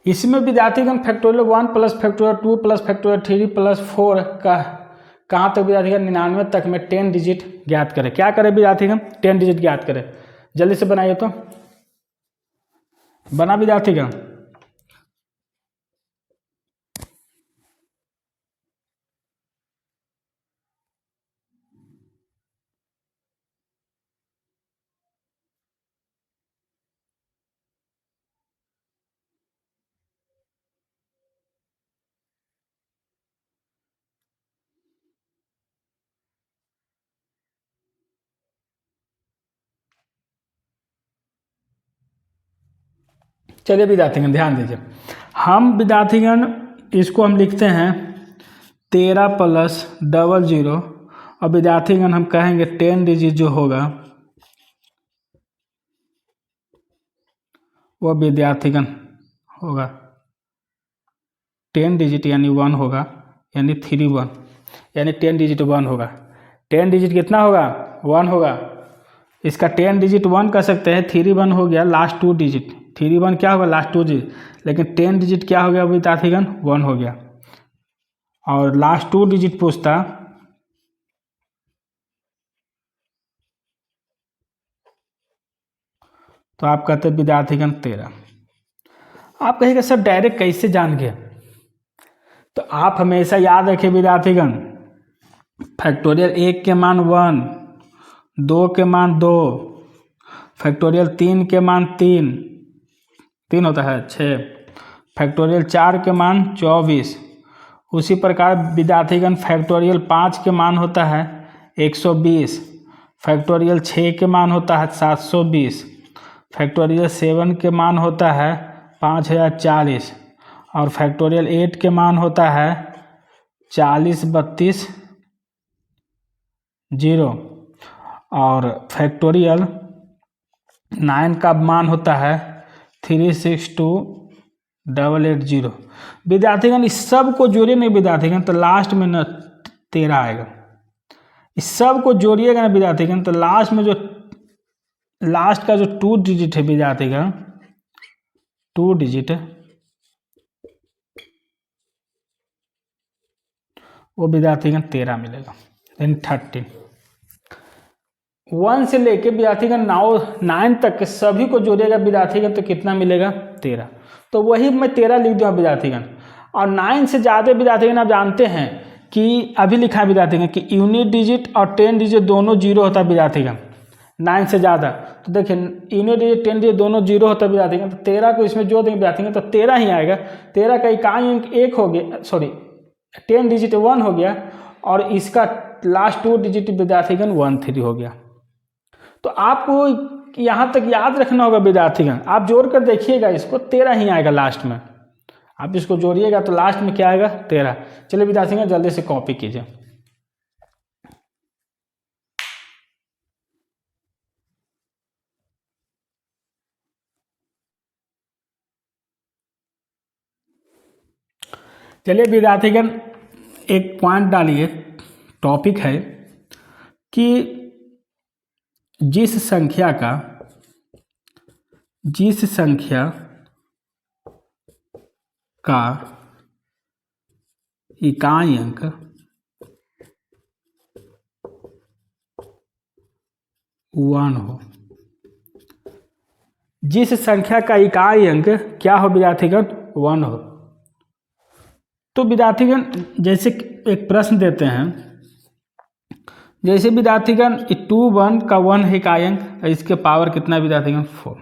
इसमें विद्यार्थीगण फैक्टोरियल 1 + फैक्टोरियल 2 + फैक्टोरियल 3 + 4 का कहाँ तक विद्यार्थीगण 99 तक में 10 डिजिट ज्ञात करें। क्या करें विद्यार्थीगण, 10 डिजिट ज्ञात करें। जल्दी से बनाइए, तो बना विद्यार्थीगण। चलिए विद्यार्थीगण ध्यान दीजिए, हम विद्यार्थीगण इसको हम लिखते हैं 13 + 00, और विद्यार्थीगण हम कहेंगे 10 डिजिट जो होगा वो विद्यार्थीगण होगा 10 डिजिट यानी 1 होगा, यानी 31, यानी 10 डिजिट 1 होगा। 10 डिजिट कितना होगा 1 होगा। इसका 10 डिजिट 1 कर सकते हैं, 31 हो गया लास्ट 2 डिजिट, 31 क्या होगा लास्ट 2 डिजिट, लेकिन 10 डिजिट क्या हो गया विद्यार्थीगण 1 हो गया। और लास्ट 2 डिजिट पूछता तो आप कहते विद्यार्थीगण 13। आप कहेंगे सर डायरेक्ट कैसे जान गए, तो आप हमेशा याद रखें विद्यार्थीगण, फैक्टोरियल 1 के मान 1, 2 के मान 2, फैक्टोरियल 3 के मान 3 होता है 6, फैक्टोरियल 4 के मान 24। उसी प्रकार विद्यार्थीगण फैक्टोरियल 5 के मान होता है 120, फैक्टोरियल 6 के मान होता है 720, फैक्टोरियल 7 के मान होता है 5040 और फैक्टोरियल 8 के मान होता है 4032 0 और फैक्टोरियल 9 का मान होता है 362880। विद्यार्थीगण इस सब को जोड़िए नहीं विद्यार्थीगण तो लास्ट में न 13 आएगा। इस सब को जोड़िएगा ना विद्यार्थीगण तो लास्ट में जो लास्ट का जो 2 डिजिट है विद्यार्थीगण 2 डिजिट वो विद्यार्थीगण 13 मिलेगा, यानी 13। 1 से लेके विद्यार्थीगण 9 तक के सभी को जोड़िएगा विद्यार्थीगण तो कितना मिलेगा 13। तो वही मैं 13 लिख दूँगा विद्यार्थीगण। और 9 से ज़्यादा विद्यार्थीगण आप जानते हैं कि अभी लिखा है विद्यार्थीगण कि यूनिट डिजिट और 10 डिजिट दोनों जीरो होता है विद्यार्थीगण 9 से ज़्यादा। तो देखिए यूनिट डिजिट 10 डिजिट दोनों जीरो होता है विद्यार्थीगण तो 13 को इसमें जोड़ देंगे विद्यार्थीगण तो 13 ही आएगा। 13 का इकाई अंक 1 हो गया, सॉरी 10 डिजिट 1 हो गया और इसका लास्ट 2 डिजिट विद्यार्थीगण 13 हो गया। तो आपको यहाँ तक याद रखना होगा विद्यार्थीगण, आप जोड़ कर देखिएगा इसको 13 ही आएगा लास्ट में। आप इसको जोड़िएगा तो लास्ट में क्या आएगा 13। चलिए विद्यार्थीगण जल्दी से कॉपी कीजिए। चलिए विद्यार्थीगण एक पॉइंट डालिए, टॉपिक है कि जिस संख्या का इकाई अंक 1 हो, जिस संख्या का इकाई अंक क्या हो विद्यार्थीगण 1 हो। तो विद्यार्थीगण जैसे एक प्रश्न देते हैं, जैसे विद्यार्थीगण 2 1 का 1 इकाई अंक, इसके पावर कितना विद्यार्थीगण 4।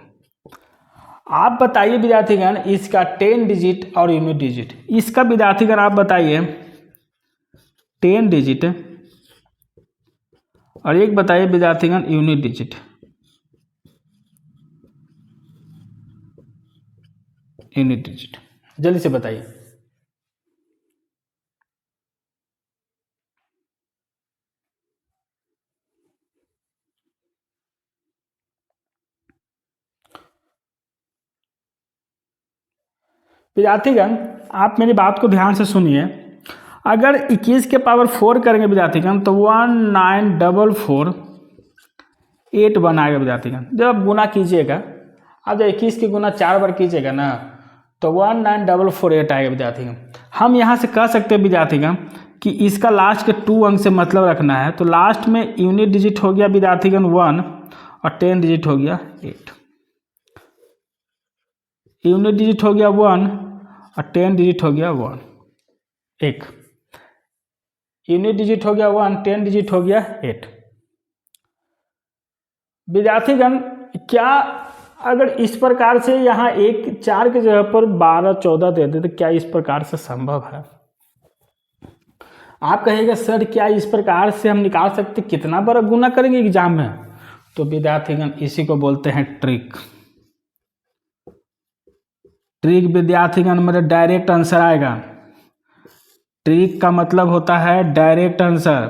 आप बताइए विद्यार्थीगण इसका 10 डिजिट और यूनिट डिजिट, इसका विद्यार्थीगण आप बताइए 10 डिजिट और एक बताइए विद्यार्थीगण यूनिट डिजिट। जल्दी से बताइए। विद्यार्थीगण आप मेरी बात को ध्यान से सुनिए। अगर 21 के पावर 4 करेंगे विद्यार्थीगण तो 19448 बनाएगा विद्यार्थीगण। जब आप गुना कीजिएगा, आप जब 21 की गुना 4 बार कीजिएगा ना तो 19448 आएगा विद्यार्थीगण। हम यहाँ से कह सकते हैं विद्यार्थीगण कि इसका लास्ट के 2 अंक से मतलब रखना है। तो लास्ट में यूनिट डिजिट हो गया विद्यार्थीगण 1 और 10 डिजिट हो गया 8। यूनिट डिजिट हो गया 1 और 10 डिजिट हो गया 1। यूनिट डिजिट हो गया 1, 10 डिजिट हो गया 8। विद्यार्थीगण क्या अगर इस प्रकार से यहाँ 1 4 की जगह पर 12 14 दे दे तो क्या इस प्रकार से संभव है? आप कहिएगा सर क्या इस प्रकार से हम निकाल सकते, कितना बार गुना करेंगे एग्जाम में? तो विद्यार्थीगण इसी को बोलते हैं ट्रिक। ट्रिक विद्यार्थीगण मेरा डायरेक्ट आंसर आएगा। ट्रिक का मतलब होता है डायरेक्ट आंसर।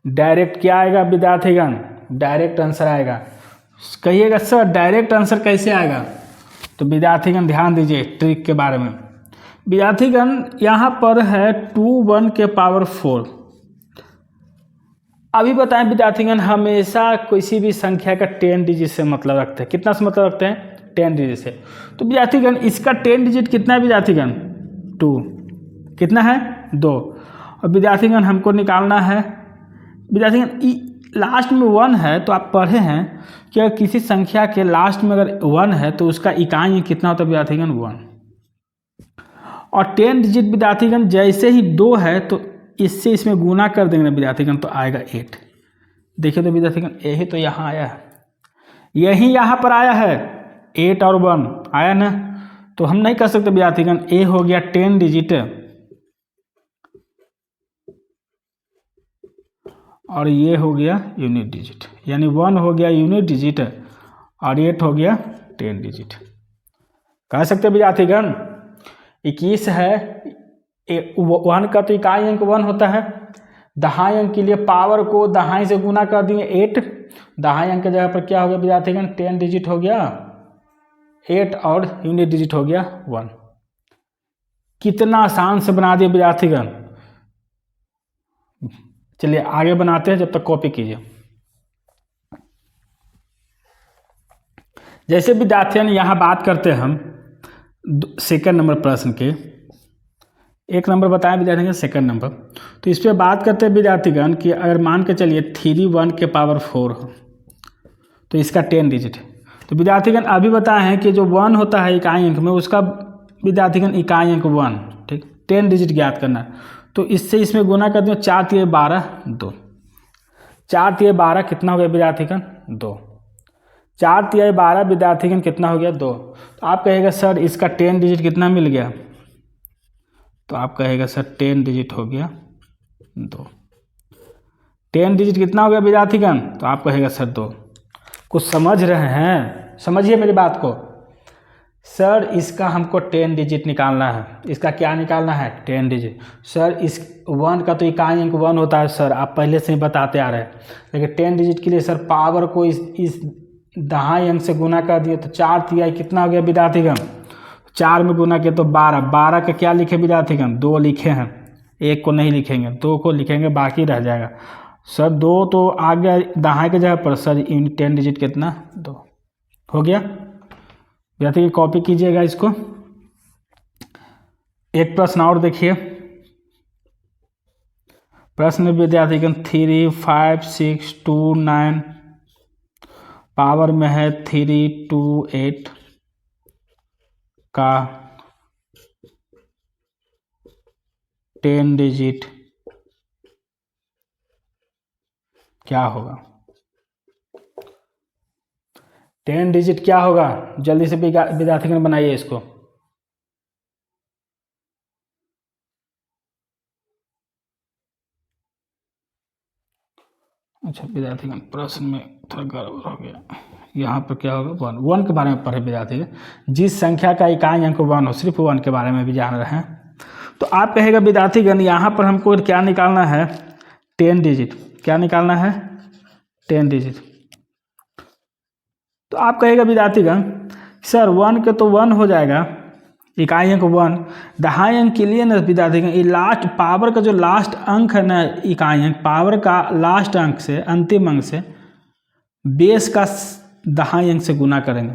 डायरेक्ट क्या आएगा विद्यार्थीगण? डायरेक्ट आंसर आएगा। कहिएगा सर डायरेक्ट आंसर कैसे आएगा? तो विद्यार्थीगण ध्यान दीजिए ट्रिक के बारे में। विद्यार्थीगण यहाँ पर है 2 1 के पावर 4। अभी बताएं विद्यार्थीगण हमेशा किसी भी संख्या का 10 डिजिट से मतलब रखते हैं। कितना से मतलब रखते हैं? 10 डिजिट से। तो विद्यार्थीगण इसका 10 डिजिट कितना है विद्यार्थीगण? 2। कितना है? 2। और विद्यार्थीगण हमको निकालना है विद्यार्थीगण लास्ट में 1 है तो आप पढ़े हैं कि अगर किसी संख्या के लास्ट में अगर 1 है तो उसका इकाई कितना होता है विद्यार्थीगण 1। और 10 डिजिट विद्यार्थीगण जैसे ही 2 है तो इससे इसमें गुना कर देंगे विद्यार्थीगण तो आएगा 8। देखिए तो विद्यार्थीगण यही तो यहाँ आया है, यही यहाँ पर आया है 8 और 1 आया ना। तो हम नहीं कर सकते विद्यार्थीगण, ए हो गया 10 डिजिट और ये हो गया यूनिट डिजिट, यानी 1 हो गया यूनिट डिजिट और 8 हो गया 10 डिजिट। कह सकते विद्यार्थीगण 21 है, 1 का तो इकाई अंक 1 होता है। दहाई अंक के लिए पावर को दहाई से गुना कर दिए 8, दहाई अंक की जगह पर क्या हो गया विद्यार्थीगण 10 डिजिट हो गया 8 और यूनिट डिजिट हो गया 1। कितना आसान से बना दिए विद्यार्थीगण। चलिए आगे बनाते हैं, जब तक कॉपी कीजिए। जैसे विद्यार्थियों यहाँ बात करते हैं हम सेकंड नंबर प्रश्न के, 1 नंबर बताएं विद्यार्थी सेकंड नंबर, तो इस पर बात करते हैं विद्यार्थीगण कि अगर मान के चलिए 3 1 के पावर 4 हो तो इसका 10 डिजिट है। तो विद्यार्थीगण अभी बताए हैं कि जो 1 होता है इकाई अंक में, उसका विद्यार्थीगण इकाई अंक 1, ठीक, 10 डिजिट ज्ञात करना है। तो इससे इसमें गुना कर दिया 4 3 12 2, 4 3 12 कितना हो गया विद्यार्थीगण 2, 4 3 12 विद्यार्थीगण कितना हो गया 2। तो आप कहेगा सर इसका 10 डिजिट कितना मिल गया, तो आप कहेगा सर 10 डिजिट हो गया 2। 10 डिजिट कितना हो गया विद्यार्थीगण, तो आप कहेगा सर 2। कुछ समझ रहे हैं, समझिए मेरी बात को। सर इसका हमको 10 डिजिट निकालना है, इसका क्या निकालना है 10 डिजिट। सर इस 1 का तो इकाई अंक 1 होता है सर, आप पहले से ही बताते आ रहे हैं, लेकिन 10 डिजिट के लिए सर पावर को इस दहाई अंक से गुना कर दिए, तो 4 3 कितना हो गया विद्यार्थीगण, 4 में गुना किया तो 12, 12 का क्या लिखे विद्यार्थीगण 2 लिखे हैं, 1 को नहीं लिखेंगे, 2 को लिखेंगे, बाकी रह जाएगा। सर 2 तो आ गया दहाई की जगह पर, सर 10 डिजिट कितना 2 हो गया। विद्यार्थी कॉपी कीजिएगा इसको। एक प्रश्न और देखिए, प्रश्न विद्यार्थीगण 3 5 6 2 9 पावर में है 3 2 8 का 10 डिजिट क्या होगा। 10 डिजिट क्या होगा, जल्दी से विद्यार्थीगण बनाइए इसको। अच्छा विद्यार्थीगण प्रश्न में थोड़ा गड़बड़ हो गया, यहाँ पर क्या होगा 1 के बारे में पढ़े विद्यार्थीगण। जिस संख्या का इकाई अंक 1 हो, सिर्फ 1 के बारे में भी जान रहे हैं। तो आप कहेगा विद्यार्थीगण यहाँ पर हमको क्या निकालना है 10 डिजिट, क्या निकालना है 10 डिजिट। तो आप कहेगा विद्यार्थीगण सर 1 के तो 1 हो जाएगा, इकाई अंक 1, दहाई अंक के लिए ना विद्यार्थीगण ये लास्ट पावर का जो लास्ट अंक है ना इकाई अंक, पावर का लास्ट अंक से अंतिम अंक से बेस का दहाई अंक से गुना करेंगे।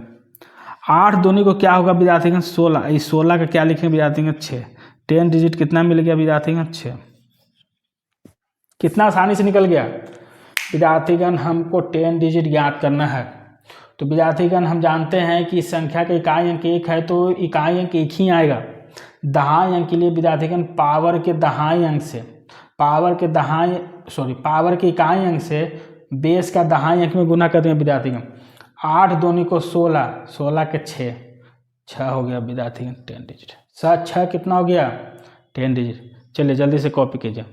8 दूनी को क्या होगा विद्यार्थीगण 16, इस 16 का क्या लिखेंगे विद्यार्थीगण 6। 10 डिजिट कितना मिल गया विद्यार्थीगण 6। कितना आसानी से निकल गया विद्यार्थीगण। हमको 10 डिजिट ज्ञात करना है, तो विद्यार्थीगण हम जानते हैं कि संख्या का इकाई अंक 1 है तो इकाई अंक 1 ही आएगा। दहाई अंक के लिए विद्यार्थीगण पावर के दहाई अंक से, पावर के इकाई अंक से बेस का दहाई अंक में गुना करते हैं विद्यार्थीगण। 8 दूनी को 16, 16 के 6 हो गया विद्यार्थीगण 10 डिजिट। 6 कितना हो गया 10 डिजिट। चलिए जल्दी से कॉपी कीजिए।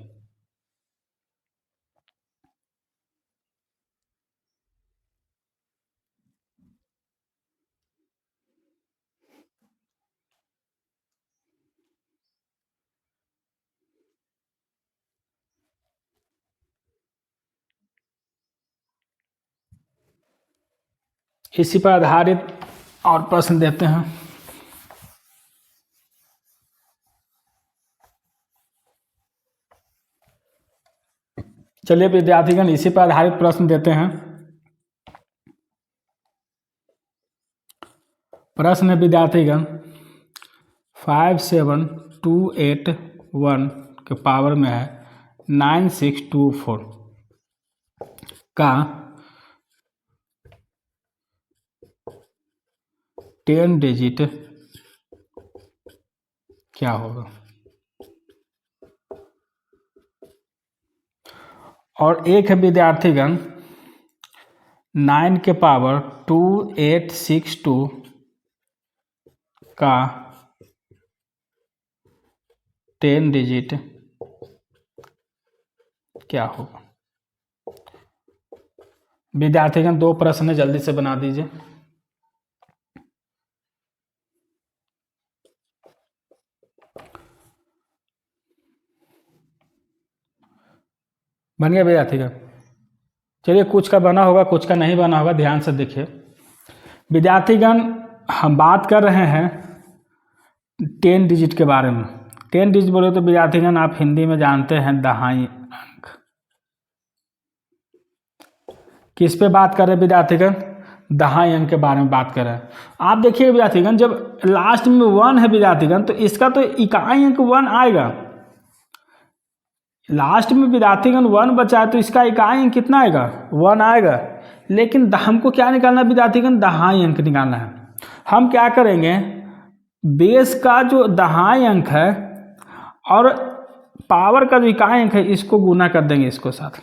इसी पर आधारित और प्रश्न देते हैं। चलिए विद्यार्थीगण इसी पर आधारित प्रश्न देते हैं। प्रश्न है विद्यार्थीगण 5 7 2 8 1 के पावर में है 9624 का 10 डिजिट क्या होगा। और एक है विद्यार्थीगण 9 के पावर 2862 का 10 डिजिट क्या होगा। विद्यार्थीगण 2 प्रश्न जल्दी से बना दीजिए। बन गया विद्यार्थीगण? चलिए, कुछ का बना होगा, कुछ का नहीं बना होगा, ध्यान से देखिए। विद्यार्थीगण, हम बात कर रहे हैं 10 डिजिट के बारे में। 10 डिजिट बोले तो विद्यार्थीगण आप हिंदी में जानते हैं दहाई अंक। किस पे बात कर रहे हैं विद्यार्थीगण? दहाई अंक के बारे में बात कर रहे हैं। आप देखिए विद्यार्थीगण, जब लास्ट में 1 है विद्यार्थीगण, तो इसका तो इकाई अंक 1 आएगा। लास्ट में विद्यार्थीगण 1 बचा है तो इसका इकाई अंक कितना आएगा? 1 आएगा। लेकिन हमको क्या निकालना है विद्यार्थीगण? दहाई अंक निकालना है। हम क्या करेंगे, बेस का जो दहाई अंक है और पावर का जो इकाई अंक है इसको गुना कर देंगे इसको साथ।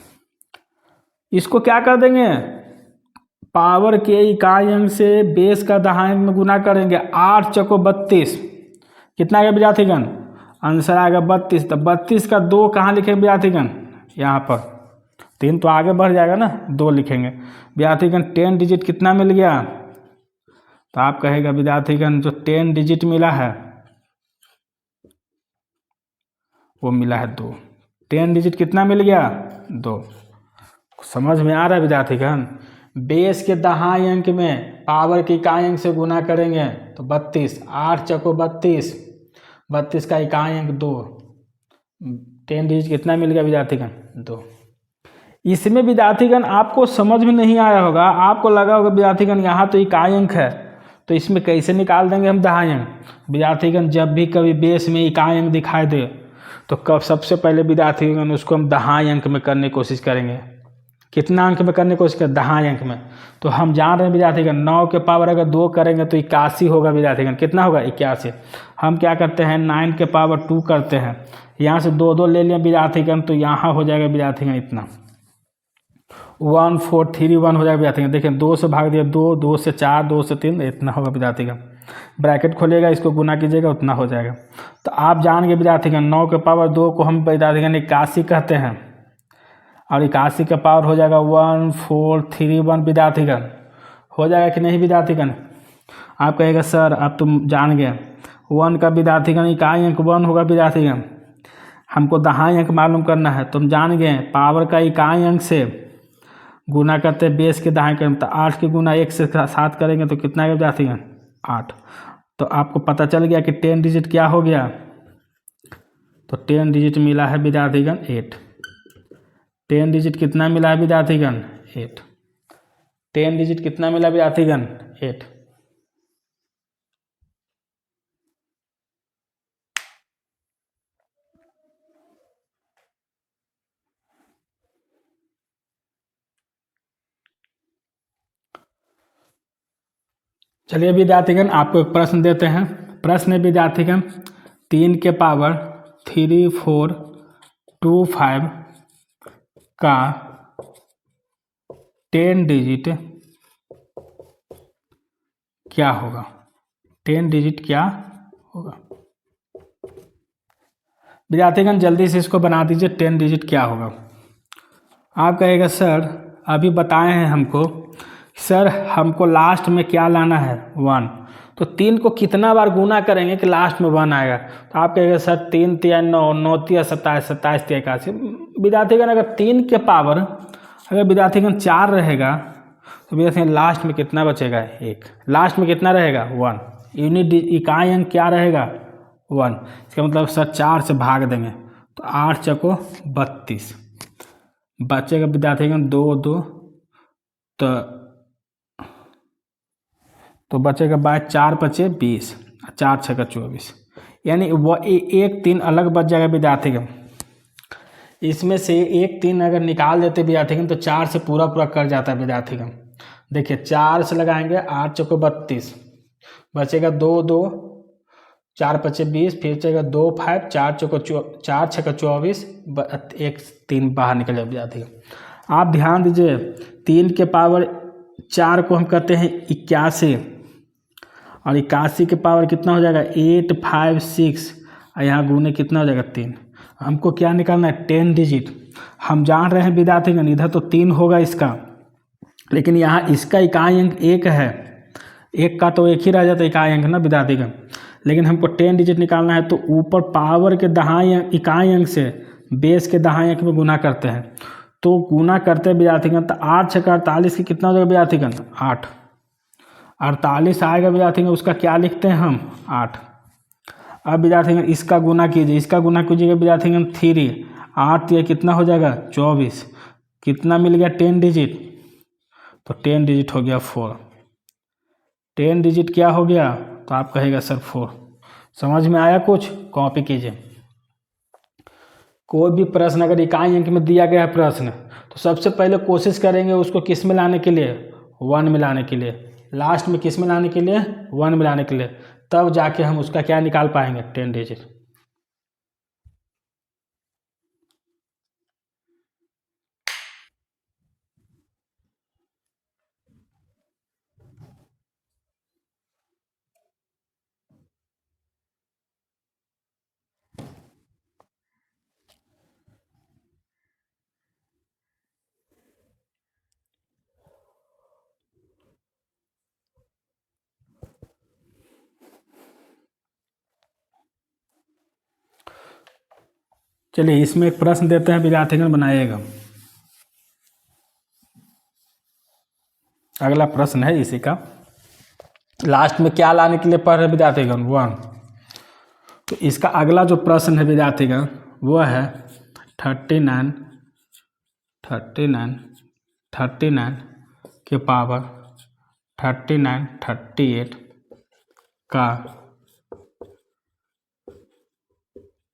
इसको क्या कर देंगे? पावर के इकाई अंक से बेस का दहाई अंक में गुना करेंगे। 8 चौको 32, कितना आएगा विद्यार्थीगण? आंसर आएगा 32। तो 32 का 2 कहाँ लिखेंगे विद्यार्थीगण? यहाँ पर। 3 तो आगे बढ़ जाएगा ना, 2 लिखेंगे। विद्यार्थीगण 10 डिजिट कितना मिल गया? तो आप कहेगा विद्यार्थीगण जो 10 डिजिट मिला है वो मिला है 2। 10 डिजिट कितना मिल गया? 2। समझ में आ रहा है विद्यार्थीगण? बेस के दहाई अंक में पावर के इकाई अंक से गुना करेंगे तो 32। 8 चौको 32, 32 का इकाई अंक 2। 10 डिजिट कितना मिल गया विद्यार्थीगण? 2। इसमें विद्यार्थीगण आपको समझ में नहीं आया होगा, आपको लगा होगा विद्यार्थीगण यहाँ तो इकाई अंक है तो इसमें कैसे निकाल देंगे हम दहाई अंक? विद्यार्थीगण जब भी कभी बेस में इकाई अंक दिखाई दे तो कब सबसे पहले विद्यार्थीगण उसको हम दहाई अंक में करने की कोशिश करेंगे। कितना अंक में करने की कोशिश करें? दहाई अंक में। तो हम जान रहे हैं विद्यार्थीगण 9 के पावर अगर 2 करेंगे तो 81 होगा विद्यार्थीगण। कितना होगा? 81। हम क्या करते हैं 9 के पावर 2 करते हैं, यहाँ से 2 ले लिया विद्यार्थीगण तो यहाँ हो जाएगा विद्यार्थीगण इतना 1431 हो जाएगा विद्यार्थीगण। देखिए 2 से भाग दिया 2, 2 से 4, 2 से 3, इतना होगा विद्यार्थीगण। ब्रैकेट खोलिएगा, इसको गुना कीजिएगा, उतना हो जाएगा। तो आप जान गए विद्यार्थीगण 9 के पावर 2 को हम विद्यार्थीगण 81 कहते हैं और 81 का पावर हो जाएगा 1431 विद्यार्थीगण। हो जाएगा कि नहीं विद्यार्थीगण? आप कहेगा सर अब तुम जान गए 1 का विद्यार्थीगण इकाई अंक 1 होगा विद्यार्थीगण, हमको दहाई अंक मालूम करना है। तुम जान गए पावर का इकाई अंक से गुना करते बेस के दहाई अंक, तो 8 के गुना 1 से 7 करेंगे तो कितना आएगा विद्यार्थीगण? 8। तो आपको पता चल गया कि 10 डिजिट क्या हो गया? तो 10 डिजिट मिला है विद्यार्थीगण 8। 10 डिजिट कितना मिला है विद्यार्थीगण? 8। 10 डिजिट कितना मिला विद्यार्थीगण? 8। चलिए विद्यार्थीगण आपको एक प्रश्न देते हैं। प्रश्न है विद्यार्थीगण 3 के पावर 3425 का 10 डिजिट क्या होगा? 10 डिजिट क्या होगा? विद्यार्थीगण जल्दी से इसको बना दीजिए, 10 डिजिट क्या होगा? आप कहेगा सर अभी बताए हैं हमको, सर हमको लास्ट में क्या लाना है? 1। तो 3 को कितना बार गुना करेंगे कि लास्ट में 1 आएगा? तो आप कहेंगे सर 3 तिया 9, 9 तिया 27, 27 तिया 81। विद्यार्थीगण अगर 3 के पावर अगर विद्यार्थीगण 4 रहेगा तो विद्यार्थीगण लास्ट में कितना बचेगा? 1। लास्ट में कितना रहेगा? 1। यूनिट इकाई अंक क्या रहेगा? 1। इसका मतलब सर 4 से भाग देंगे तो 8 चौको 32 बचेगा विद्यार्थीगण 2 2 तो बचेगा 4 बचे 20, 4 6 24, यानी वो 1 3 अलग बच जाएगा विद्यार्थीगण। इसमें से 1 3 अगर निकाल देते विद्यार्थीगण तो 4 से पूरा कट जाता है विद्यार्थीगण। देखिए 4 से लगाएंगे 8 चौको 32 बचेगा 2 2, 4 बचे 20, फिर बचेगा 2 5, 4 चौको 4 6 24, 1 3 बाहर निकल जाएगा विद्यार्थीगण। आप ध्यान दीजिए 3 के पावर 4 को हम कहते हैं 81 और 81 के पावर कितना हो जाएगा? 8 5 6 और यहाँ गुने कितना हो जाएगा? 3। हमको क्या निकालना है? 10 डिजिट। हम जान रहे हैं विद्यार्थीगण इधर तो 3 होगा इसका लेकिन यहाँ इसका इकाई अंक एक है, एक का तो एक ही रह जाता है इकाई अंक ना विद्यार्थीगण। लेकिन हमको 10 डिजिट निकालना है तो ऊपर पावर के दहाई इकाई अंक से बेस के दहाई अंक में गुना करते हैं। तो गुना करते हैं विद्यार्थीगण, तो 8 छक्का 48 की कितना हो जाएगा विद्यार्थीगण 8। 48 आएगा विद्यार्थीगण, उसका क्या लिखते हैं हम 8। अब विद्यार्थीगण इसका गुना कीजिए, इसका गुना कीजिएगा विद्यार्थीगण 3, 8 ये कितना हो जाएगा 24। कितना मिल गया 10 डिजिट, तो 10 डिजिट हो गया 4। 10 डिजिट क्या हो गया, तो आप कहेगा सर 4। समझ में आया कुछ, कॉपी कीजिए। कोई भी प्रश्न अगर इकाई अंक में दिया गया है प्रश्न, तो सबसे पहले कोशिश करेंगे उसको किस में लाने के लिए 1 में लाने के लिए, लास्ट में किस में लाने के लिए 1 में लाने के लिए, तब जाके हम उसका क्या निकाल पाएंगे 10 डिजिट। चलिए इसमें एक प्रश्न देते हैं विद्यार्थीगण, बनाइएगा। अगला प्रश्न है इसी का, लास्ट में क्या लाने के लिए पढ़ रहे विद्यार्थीगण 1। तो इसका अगला जो प्रश्न है विद्यार्थीगण वो है 39 के पावर 38 का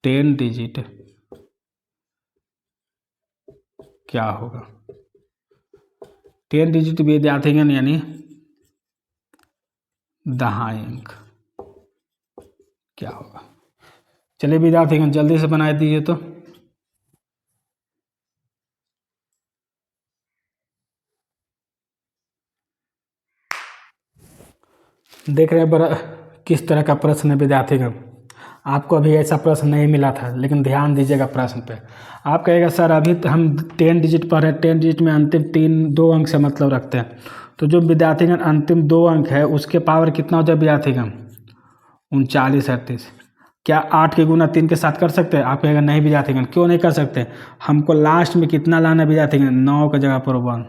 10 डिजिट क्या होगा। 10 डिजिट विद्यार्थीगण यानी दहाई अंक क्या होगा। चलिए विद्यार्थीगण जल्दी से बना दीजिए। तो देख रहे हैं बड़ा किस तरह का प्रश्न है विद्यार्थीगण। आपको अभी ऐसा प्रश्न नहीं मिला था, लेकिन ध्यान दीजिएगा प्रश्न पे। आप कहेगा सर अभी तो हम 10 डिजिट पढ़ रहे हैं, 10 डिजिट में अंतिम 2 अंक से मतलब रखते हैं। तो जो विद्यार्थीगण अंतिम 2 अंक है उसके पावर कितना हो जाए विद्यार्थीगण 39 38। क्या 8 के गुना 3 के साथ कर सकते हैं? आप कहेगा नहीं विद्यार्थीगण, क्यों नहीं कर सकते, हमको लास्ट में कितना लाना है विद्यार्थीगण 9 की जगह पर 1।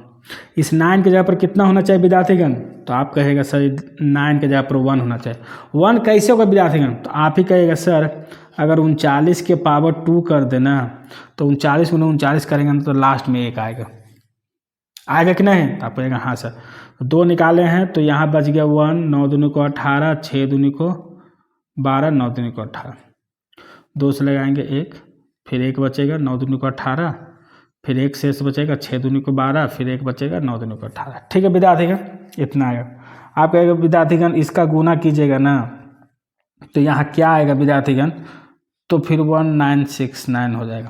इस 9 की जगह पर कितना होना चाहिए विद्यार्थीगण, तो आप कहेगा सर 9 की जगह पर 1 होना चाहिए। 1 कैसे होगा विद्यार्थीगण, तो आप ही कहेगा सर अगर 39 के पावर 2 कर देना तो 39 गुना 39 करेंगे तो लास्ट में 1 आएगा, आएगा कि नहीं, तो आप कहेगा हाँ सर। 2 निकाले हैं तो यहाँ बच गया 1, 9 दूनी को 18, 6 दूनी को 12, 9 दूनी को 18। 2 से लगाएंगे 1, फिर 1 बचेगा, 9 दूनी को 18, फिर 1 शेष बचेगा, 6 दूनी को 12, फिर 1 बचेगा, 9 दूनी को 18। ठीक है विद्यार्थीगण, इतना आएगा। आप कहेगा विद्यार्थीगण इसका गुना कीजिएगा ना, तो यहाँ क्या आएगा विद्यार्थीगण, तो फिर 1969 हो जाएगा।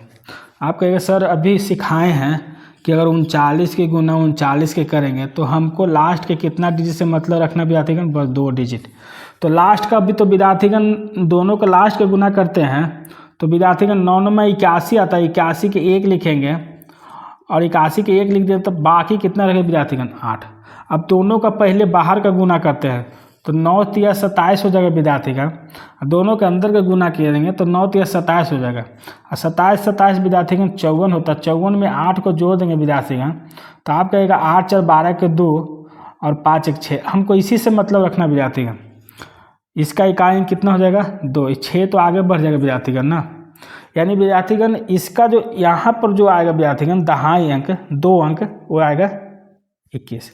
आप कहेगा सर अभी सिखाए हैं कि अगर 39 के गुना 39 के करेंगे तो हमको लास्ट के कितना डिजिट से मतलब रखना विद्यार्थीगण, बस 2 डिजिट। तो लास्ट का भी तो विद्यार्थीगण दोनों का लास्ट के गुना करते हैं तो विद्यार्थीगण 9 में 81 आता है, 81 के 1 लिखेंगे और 81 के 1 लिख दें तो बाकी कितना रहे विद्यार्थीगण 8। अब दोनों का पहले बाहर का गुना करते हैं तो 9 तिया 27 हो जाएगा विद्यार्थीगण। दोनों के अंदर का गुना किए तो 9 तिया 27 हो जाएगा, और 27 विद्यार्थीगण 54 होता है। 54 में 8 को जोड़ देंगे विद्यार्थीगण तो आप कहेगा 8 4 12 के 2 और 5 1 6। हमको इसी से मतलब रखना विद्यार्थीगण। इसका इकाई अंक कितना हो जाएगा 2, 6 तो आगे बढ़ जाएगा विद्यार्थीगण ना, यानी विद्यार्थीगण इसका जो यहाँ पर जो आएगा विद्यार्थीगण दहाई अंक 2 अंक वो आएगा 21।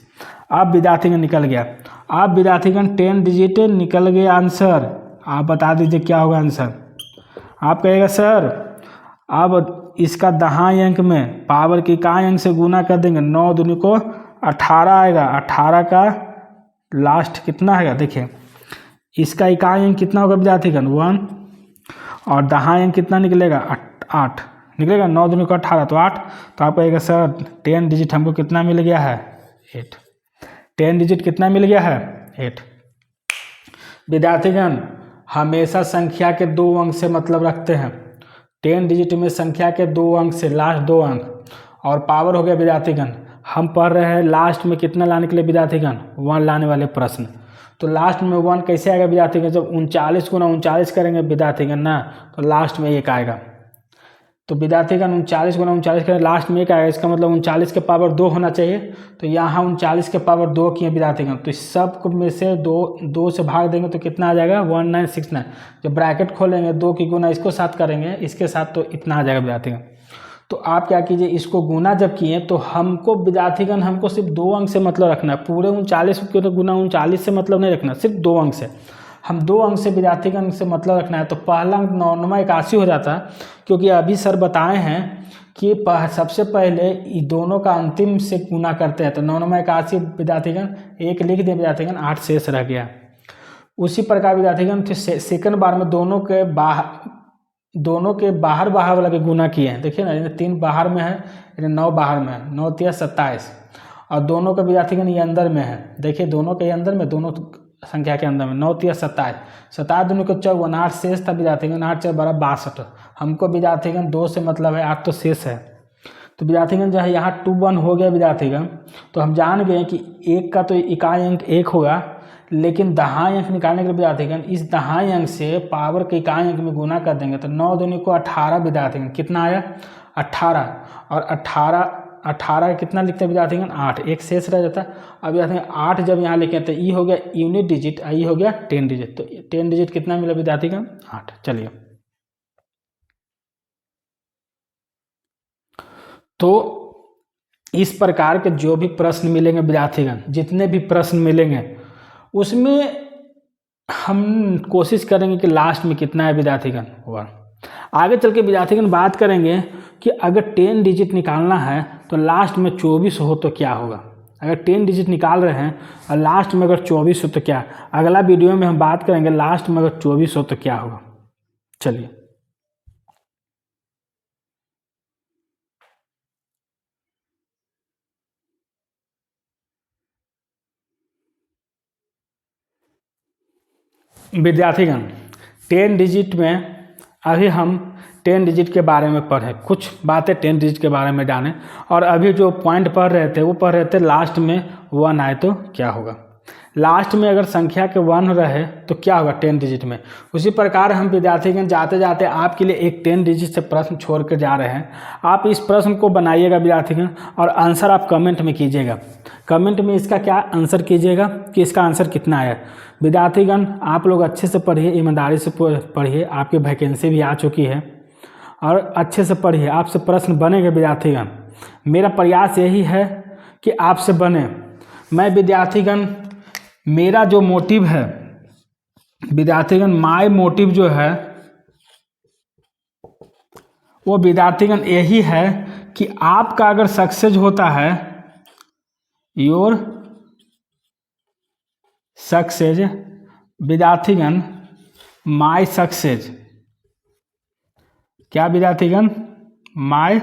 अब विद्यार्थीगण निकल गया। अब विद्यार्थीगण 10 डिजिट निकल गया आंसर। आप बता दीजिए क्या होगा आंसर। आप कहेगा सर अब इसका दहाई अंक में पावर की इकाई अंक से गुना कर देंगे, 9 दूनी को 18 आएगा, 18 का लास्ट कितना आएगा देखिए, इसका इकाई अंक कितना होगा विद्यार्थीगण 1 और दहाई अंक कितना निकलेगा 8 निकलेगा, 9 दूनी को 18 तो 8। तो आप कहेगा सर 10 डिजिट हमको कितना मिल गया है 8। 10 डिजिट कितना मिल गया है 8। विद्यार्थीगण हमेशा संख्या के 2 अंक से मतलब रखते हैं। 10 डिजिट में संख्या के 2 अंक से लास्ट 2 अंक और पावर हो गया विद्यार्थीगण हम पढ़ रहे हैं लास्ट में कितना लाने के लिए विद्यार्थीगण 1 लाने वाले प्रश्न। तो लास्ट में 1 कैसे आएगा विद्यार्थीगण, जब 39 गुना 39 करेंगे विद्यार्थीगण ना, तो लास्ट में 1 आएगा। तो विद्यार्थीगण 39 गुना 39 करें, लास्ट में 1 आएगा, इसका मतलब 39 के पावर 2 होना चाहिए। तो यहाँ 39 के पावर 2 किए विद्यार्थीगण, तो इस सब में से 2 से भाग देंगे तो कितना आ जाएगा 1969। जब ब्रैकेट खोलेंगे 2 की गुना इसको साथ करेंगे इसके साथ तो इतना आ जाएगा विद्यार्थीगण। तो आप क्या कीजिए, इसको गुना जब किए तो हमको विद्यार्थीगण हमको सिर्फ 2 अंक से मतलब रखना है, पूरे 39 को गुना 39 से मतलब नहीं रखना, सिर्फ 2 अंक से। हम 2 अंक से विद्यार्थीगण से मतलब रखना है। तो पहला अंक 981 हो जाता है, क्योंकि अभी सर बताए हैं कि सबसे पहले ये दोनों का अंतिम से गुना करते हैं। तो 981 विद्यार्थीगण 1 लिख दिए विद्यार्थीगण, 8 शेष रह गया। उसी प्रकार विद्यार्थीगण सेकंड बार में दोनों के बाहर वाला के गुना किए हैं। देखिए ना, 3 बाहर में है, 9 बाहर में है, 9 × 27, और दोनों का विद्यार्थीगण ये अंदर में है। देखिए दोनों के अंदर में, दोनों संख्या के अंदर में 9 × 27, 27 दोनों को 54, 8 शेष था विद्यार्थीगण, 8 × 12 62। हमको विद्यार्थीगण 2 से मतलब है, 8 तो शेष है। तो विद्यार्थीगण जो है यहाँ 2 1 हो गया विद्यार्थीगण। तो हम जान गए कि 1 का तो इकाई अंक 1 होगा, लेकिन दहाई अंक निकालने के लिए विद्यार्थीगण इस दहाई अंक से पावर के इकाई अंक में गुना कर देंगे। तो 9 दूनी को 18 विद्यार्थीगण, कितना आया 18, और 18 कितना लिखते हैं विद्यार्थीगण 8, 1 शेष रह जाता है। अब विद्यार्थीगण 8 जब यहाँ लिखे तो ई हो गया यूनिट डिजिट, ई हो गया 10 डिजिट। तो 10 डिजिट कितना मिला विद्यार्थीगण 8। चलिए, तो इस प्रकार के जो भी प्रश्न मिलेंगे विद्यार्थीगण, जितने भी प्रश्न मिलेंगे उसमें हम कोशिश करेंगे कि लास्ट में कितना है विद्यार्थीगण 1। आगे चल के विद्यार्थीगण बात करेंगे कि अगर 10 डिजिट निकालना है तो लास्ट में 24 हो तो क्या होगा। अगर 10 डिजिट निकाल रहे हैं और लास्ट में अगर 24 हो तो क्या। अगला वीडियो में हम बात करेंगे लास्ट में अगर 24 हो तो क्या होगा। चलिए, विद्यार्थीगण 10 डिजिट में अभी हम 10 डिजिट के बारे में पढ़े, कुछ बातें 10 डिजिट के बारे में जाने, और अभी जो पॉइंट पढ़ रहे थे वो पढ़ रहे थे लास्ट में 1 आए तो क्या होगा। लास्ट में अगर संख्या के 1 रहे तो क्या होगा 10 डिजिट में। उसी प्रकार हम विद्यार्थीगण जाते जाते आपके लिए एक 10 डिजिट से प्रश्न छोड़ कर जा रहे हैं। आप इस प्रश्न को बनाइएगा विद्यार्थीगण, और आंसर आप कमेंट में कीजिएगा। कमेंट में इसका क्या आंसर कीजिएगा कि इसका आंसर कितना आया। विद्यार्थीगण आप लोग अच्छे से पढ़िए, ईमानदारी से पढ़िए, आपकी वैकेंसी भी आ चुकी है, और अच्छे से पढ़िए, आपसे प्रश्न बनेंगे विद्यार्थीगण। मेरा प्रयास यही है कि आपसे बने। मैं विद्यार्थीगण, मेरा जो मोटिव है विद्यार्थीगण, माय मोटिव जो है वो विद्यार्थीगण यही है कि आपका अगर सक्सेस होता है, योर सक्सेस विद्यार्थीगण, माय सक्सेस, क्या विद्यार्थीगण my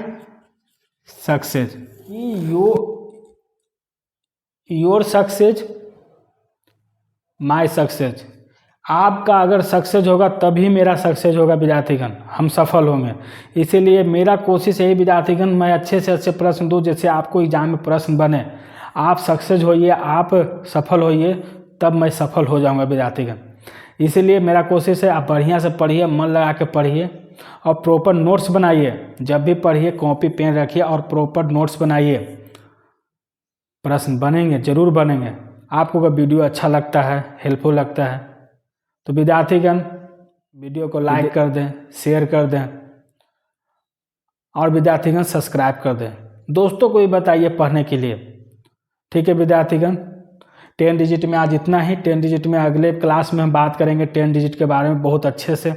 success, your success my success. आपका अगर सक्सेस होगा तभी मेरा सक्सेस होगा विद्यार्थीगण, हम सफल होंगे। इसीलिए मेरा कोशिश यही विद्यार्थीगण, मैं अच्छे से अच्छे प्रश्न दूँ जैसे आपको एग्जाम में प्रश्न बने। आप सक्सेस होइए, आप सफल होइए, तब मैं सफल हो जाऊंगा विद्यार्थीगण। इसीलिए मेरा कोशिश है आप बढ़िया से पढ़िए, मन लगा के पढ़िए, और प्रॉपर नोट्स बनाइए। जब भी पढ़िए कॉपी पेन रखिए और प्रॉपर नोट्स बनाइए। प्रश्न बनेंगे, जरूर बनेंगे। आपको अगर वीडियो अच्छा लगता है, हेल्पफुल लगता है, तो विद्यार्थीगण वीडियो को लाइक कर दें, शेयर कर दें, और विद्यार्थीगण सब्सक्राइब कर दें। दोस्तों को भी बताइए पढ़ने के लिए। ठीक है विद्यार्थीगण, 10 डिजिट में आज इतना ही। 10 डिजिट में अगले क्लास में हम बात करेंगे 10 डिजिट के बारे में बहुत अच्छे से।